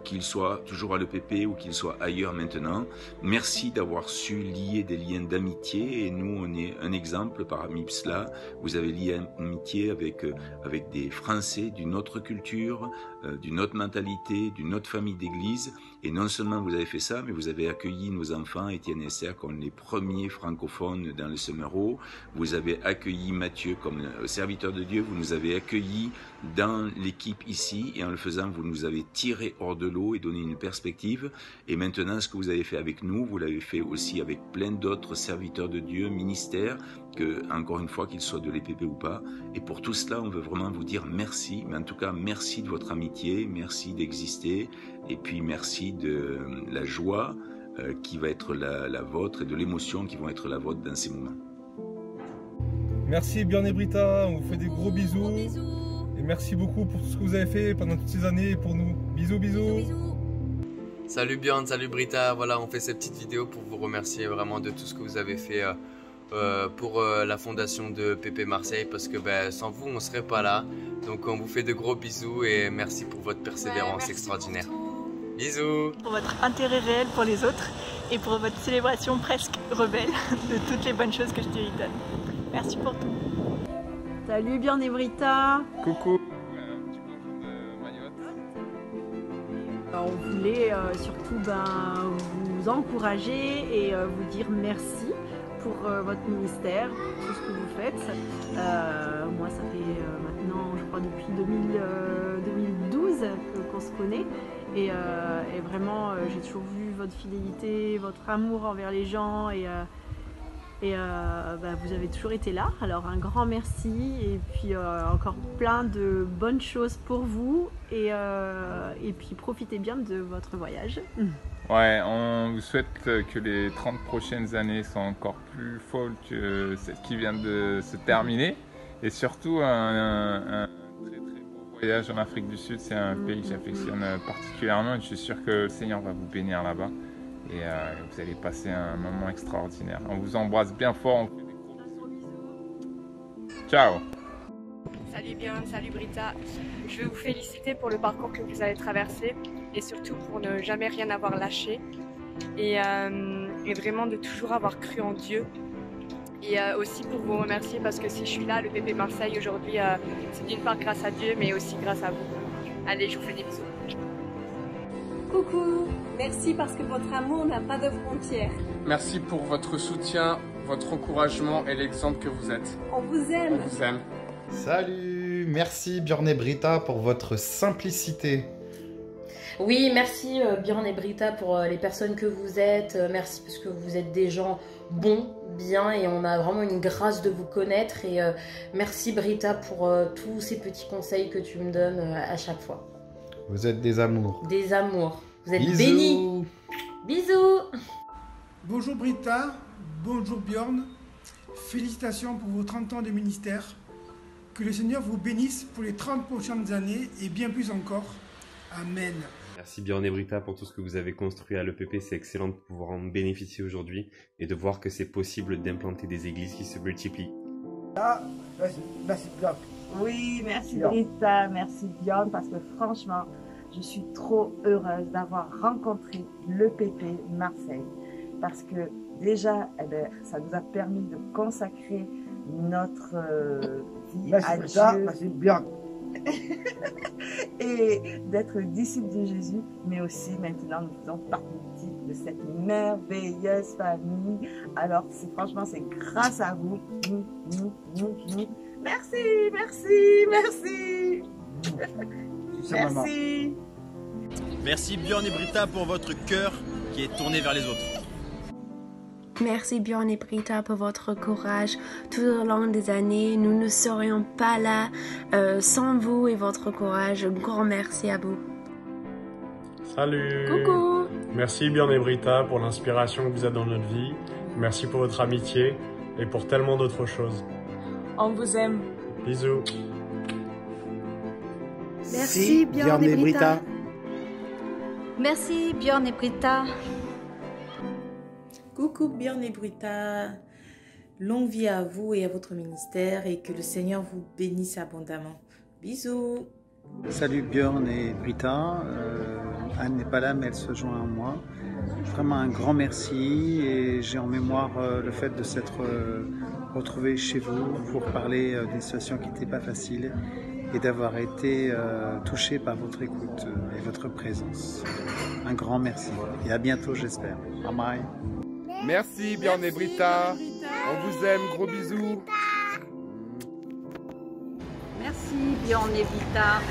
qu'ils soient toujours à l'EPP ou qu'ils soient ailleurs maintenant. Merci d'avoir su lier des liens d'amitié et nous on est un exemple parmi cela. Vous avez lié amitié avec des Français d'une autre culture, d'une autre mentalité, d'une autre famille d'église. Et non seulement vous avez fait ça, mais vous avez accueilli nos enfants, Étienne et Esther, comme les premiers francophones dans le Semereau. Vous avez accueilli Mathieu comme serviteur de Dieu. Vous nous avez accueillis dans l'équipe ici et en le faisant, vous nous avez tirés hors bord de l'eau et donner une perspective. Et maintenant, ce que vous avez fait avec nous, vous l'avez fait aussi avec plein d'autres serviteurs de Dieu, ministères, que, encore une fois, qu'ils soient de l'EPP ou pas. Et pour tout cela, on veut vraiment vous dire merci. Mais en tout cas, merci de votre amitié, merci d'exister. Et puis, merci de la joie qui va être la vôtre et de l'émotion qui vont être la vôtre dans ces moments. Merci Björn et Britta, on vous fait des gros bisous. Et merci beaucoup pour tout ce que vous avez fait pendant toutes ces années pour nous. Bisous, bisous. Salut Björn, salut Britta. Voilà, on fait cette petite vidéo pour vous remercier vraiment de tout ce que vous avez fait pour la fondation de PP Marseille, parce que sans vous, on ne serait pas là. Donc on vous fait de gros bisous et merci pour votre persévérance extraordinaire. Bisous. Pour votre intérêt réel pour les autres et pour votre célébration presque rebelle de toutes les bonnes choses que je te donne. Merci pour tout. Salut Björn et Britta. Coucou. On voulait surtout vous encourager et vous dire merci pour votre ministère, tout ce que vous faites. Moi, ça fait maintenant, je crois, depuis 2012 qu'on se connaît. Et vraiment, j'ai toujours vu votre fidélité, votre amour envers les gens. Vous avez toujours été là. Alors, un grand merci. Et puis, encore plein de bonnes choses pour vous. Et puis, profitez bien de votre voyage. Ouais, on vous souhaite que les 30 prochaines années soient encore plus folles que celle qui vient de se terminer. Et surtout, un très très beau voyage en Afrique du Sud. C'est un pays que j'affectionne particulièrement. Et je suis sûr que le Seigneur va vous bénir là-bas. Et vous allez passer un moment extraordinaire. On vous embrasse bien fort. On fait des gros bisous. Ciao. Salut Björn, salut Britta. Je veux vous féliciter pour le parcours que vous avez traversé et surtout pour ne jamais rien avoir lâché et vraiment de toujours avoir cru en Dieu. Et aussi pour vous remercier parce que si je suis là, le PP Marseille aujourd'hui, c'est d'une part grâce à Dieu mais aussi grâce à vous. Allez, je vous fais des bisous. Coucou, merci parce que votre amour n'a pas de frontières. Merci pour votre soutien, votre encouragement et l'exemple que vous êtes. On vous aime. On vous aime. Salut, merci Björn et Britta pour votre simplicité. Oui, merci Björn et Britta pour les personnes que vous êtes. Merci parce que vous êtes des gens bons, bien et on a vraiment une grâce de vous connaître. Et merci Britta pour tous ces petits conseils que tu me donnes à chaque fois. Vous êtes des amours. Des amours. Vous êtes Bisous. bénis. Bisous. Bonjour Britta, bonjour Björn. Félicitations pour vos 30 ans de ministère. Que le Seigneur vous bénisse pour les 30 prochaines années et bien plus encore. Amen. Merci Björn et Britta pour tout ce que vous avez construit à l'EPP. C'est excellent de pouvoir en bénéficier aujourd'hui et de voir que c'est possible d'implanter des églises qui se multiplient. Merci Björn. Oui, merci Britta, merci Björn, parce que franchement, je suis trop heureuse d'avoir rencontré l'EPP Marseille. Parce que déjà, ça nous a permis de consacrer notre vie à Dieu. Merci Björn. Et d'être disciples de Jésus, mais aussi maintenant nous faisons partie de cette merveilleuse famille. Alors franchement c'est grâce à vous. Merci, merci, merci. Merci. Merci Björn et Britta pour votre cœur qui est tourné vers les autres. Merci Björn et Britta pour votre courage tout au long des années. Nous ne serions pas là sans vous et votre courage. Un grand merci à vous. Salut. Coucou. Merci Björn et Britta pour l'inspiration que vous êtes dans notre vie. Merci pour votre amitié et pour tellement d'autres choses. On vous aime. Bisous. Merci Björn et Britta. Merci Björn et Britta. Coucou Björn et Britta, longue vie à vous et à votre ministère et que le Seigneur vous bénisse abondamment. Bisous. Salut Björn et Britta, Anne n'est pas là mais elle se joint à moi. Vraiment un grand merci et j'ai en mémoire le fait de s'être retrouvé chez vous pour parler d'une situation qui n'était pas facile et d'avoir été touché par votre écoute et votre présence. Un grand merci et à bientôt j'espère. Bye bye. Merci Björn et Britta. On vous aime, gros bisous. Merci Björn et Britta.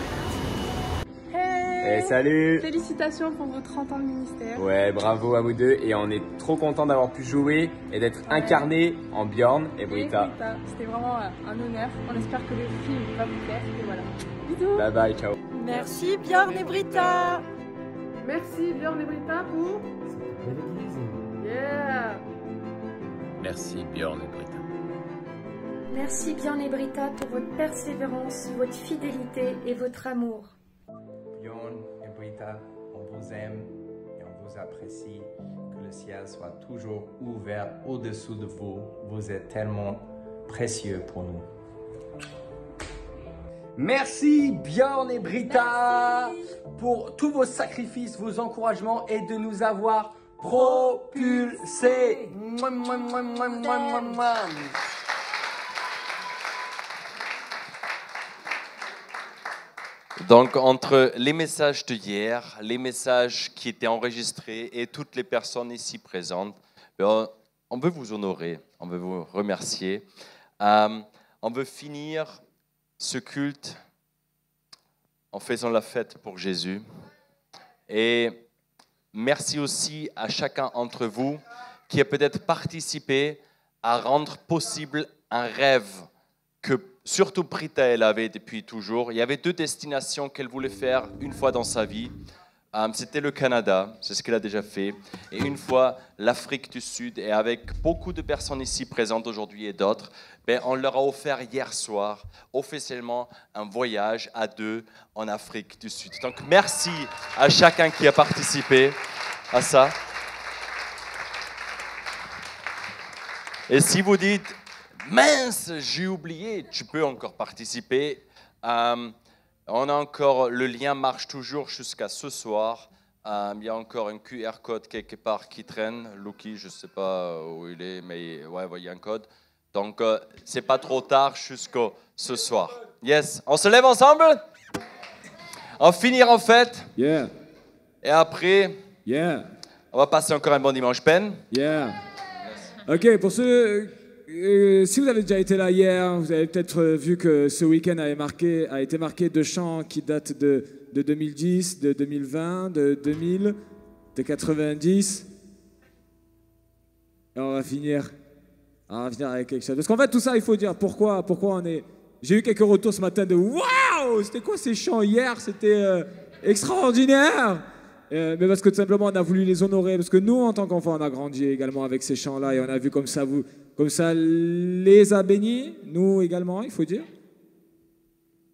Et salut. Félicitations pour vos 30 ans de ministère. Ouais, bravo à vous deux. Et on est trop content d'avoir pu jouer et d'être incarnés en Bjorn et Britta. C'était vraiment un honneur. On espère que le film va vous plaire. Et voilà. Bisous. Bye bye, ciao. Merci Bjorn et Britta. Merci Bjorn et Britta pour... Yeah. Merci Bjorn et Britta. Merci Bjorn et Britta pour votre persévérance, votre fidélité et votre amour. Bjorn et Britta, on vous aime et on vous apprécie. Que le ciel soit toujours ouvert au-dessous de vous. Vous êtes tellement précieux pour nous. Merci Bjorn et Britta pour tous vos sacrifices, vos encouragements et de nous avoir propulsés. Donc, entre les messages d'hier, les messages qui étaient enregistrés et toutes les personnes ici présentes, on veut vous honorer, on veut vous remercier. On veut finir ce culte en faisant la fête pour Jésus. Et merci aussi à chacun d'entre vous qui a peut-être participé à rendre possible un rêve que surtout Britta, elle avait depuis toujours. Il y avait 2 destinations qu'elle voulait faire une fois dans sa vie. C'était le Canada, c'est ce qu'elle a déjà fait. Et une fois l'Afrique du Sud. Et avec beaucoup de personnes ici présentes aujourd'hui et d'autres, on leur a offert hier soir officiellement un voyage à 2 en Afrique du Sud. Donc merci à chacun qui a participé à ça. Et si vous dites, mince, j'ai oublié, tu peux encore participer. On a encore, le lien marche toujours jusqu'à ce soir. Il y a encore un QR code quelque part qui traîne. Lucky, je ne sais pas où il est, mais ouais, il y a un code. Donc, c'est pas trop tard jusqu'à ce soir. Yes, on se lève ensemble. On finira en fête. Yeah. Et après, yeah. On va passer encore un bon dimanche peine. Yeah. Ok, pour ceux... si vous avez déjà été là hier, vous avez peut-être vu que ce week-end a été marqué de chants qui datent de 2010, de 2020, de 2000, de 90. Et on va finir avec quelque chose. Parce qu'en fait, tout ça, il faut dire pourquoi on est... J'ai eu quelques retours ce matin de « Waouh, c'était quoi ces chants hier? C'était extraordinaire !» Mais parce que tout simplement, on a voulu les honorer. Parce que nous, en tant qu'enfants, on a grandi également avec ces chants-là. Et on a vu comme ça les a bénis. Nous également, il faut dire.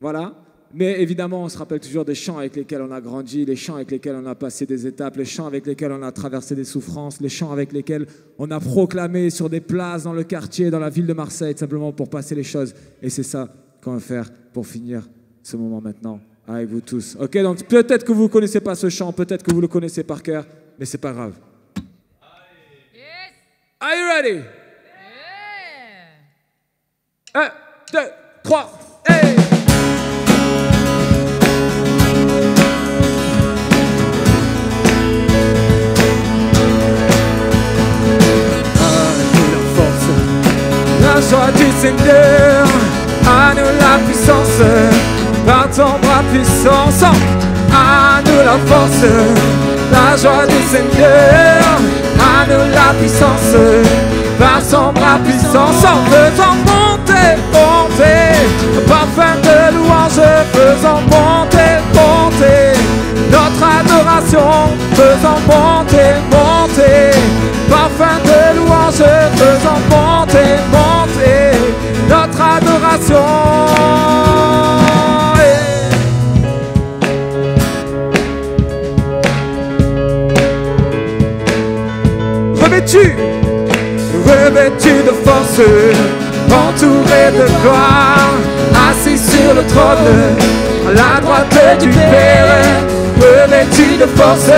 Voilà. Mais évidemment, on se rappelle toujours des chants avec lesquels on a grandi, les chants avec lesquels on a passé des étapes, les chants avec lesquels on a traversé des souffrances, les chants avec lesquels on a proclamé sur des places dans le quartier, dans la ville de Marseille, simplement pour passer les choses. Et c'est ça qu'on va faire pour finir ce moment maintenant avec vous tous. Ok, donc peut-être que vous ne connaissez pas ce chant, peut-être que vous le connaissez par cœur, mais c'est pas grave. Are you ready? 1, 2, 3, hey! La joie du Seigneur, à nous la puissance, par ton bras puissant, à nous la force. La joie du Seigneur, à nous la puissance, par son bras puissant, faisant monter, monter, parfum de louange, faisant monter, monter, notre adoration, faisant monter, monter, parfum de louange, faisant monter, monter, notre adoration. Revêtu de force, entouré de gloire, assis sur le trône, à la droite du Père. Revêtu de force,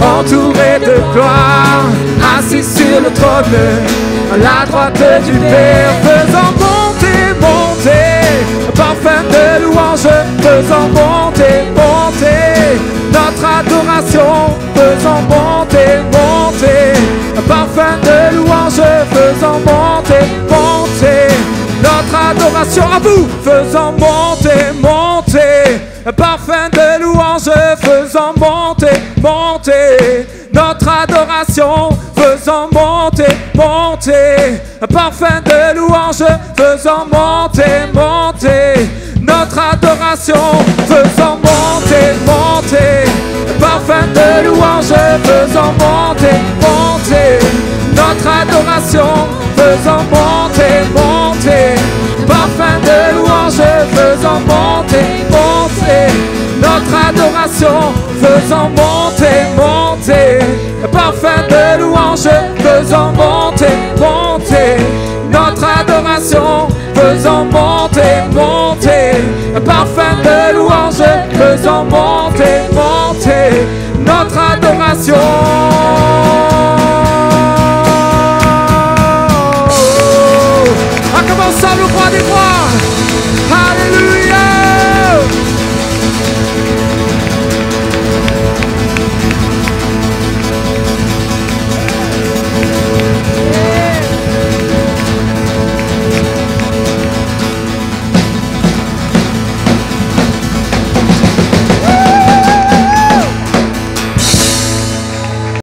entouré de gloire, assis sur le trône, à la droite du Père. Faisant monter, monter, parfum de louange, faisant monter, monter, notre adoration, faisant monter, monter, parfum de louange, faisant monter, monter, notre adoration à vous, faisant monter, monter, parfum de louange. louange, faisons monter, monter notre adoration, faisons monter, monter, parfum de louange, faisons monter, monter notre adoration, faisons monter, monter, parfum de louange, faisons monter, monter notre adoration, faisons monter, monter, parfum de louange, faisons monter, monter notre adoration, faisons monter, monter, parfum de louange, faisons monter, monter notre adoration, faisons monter, monter, parfum de louange, faisons monter, monter notre adoration.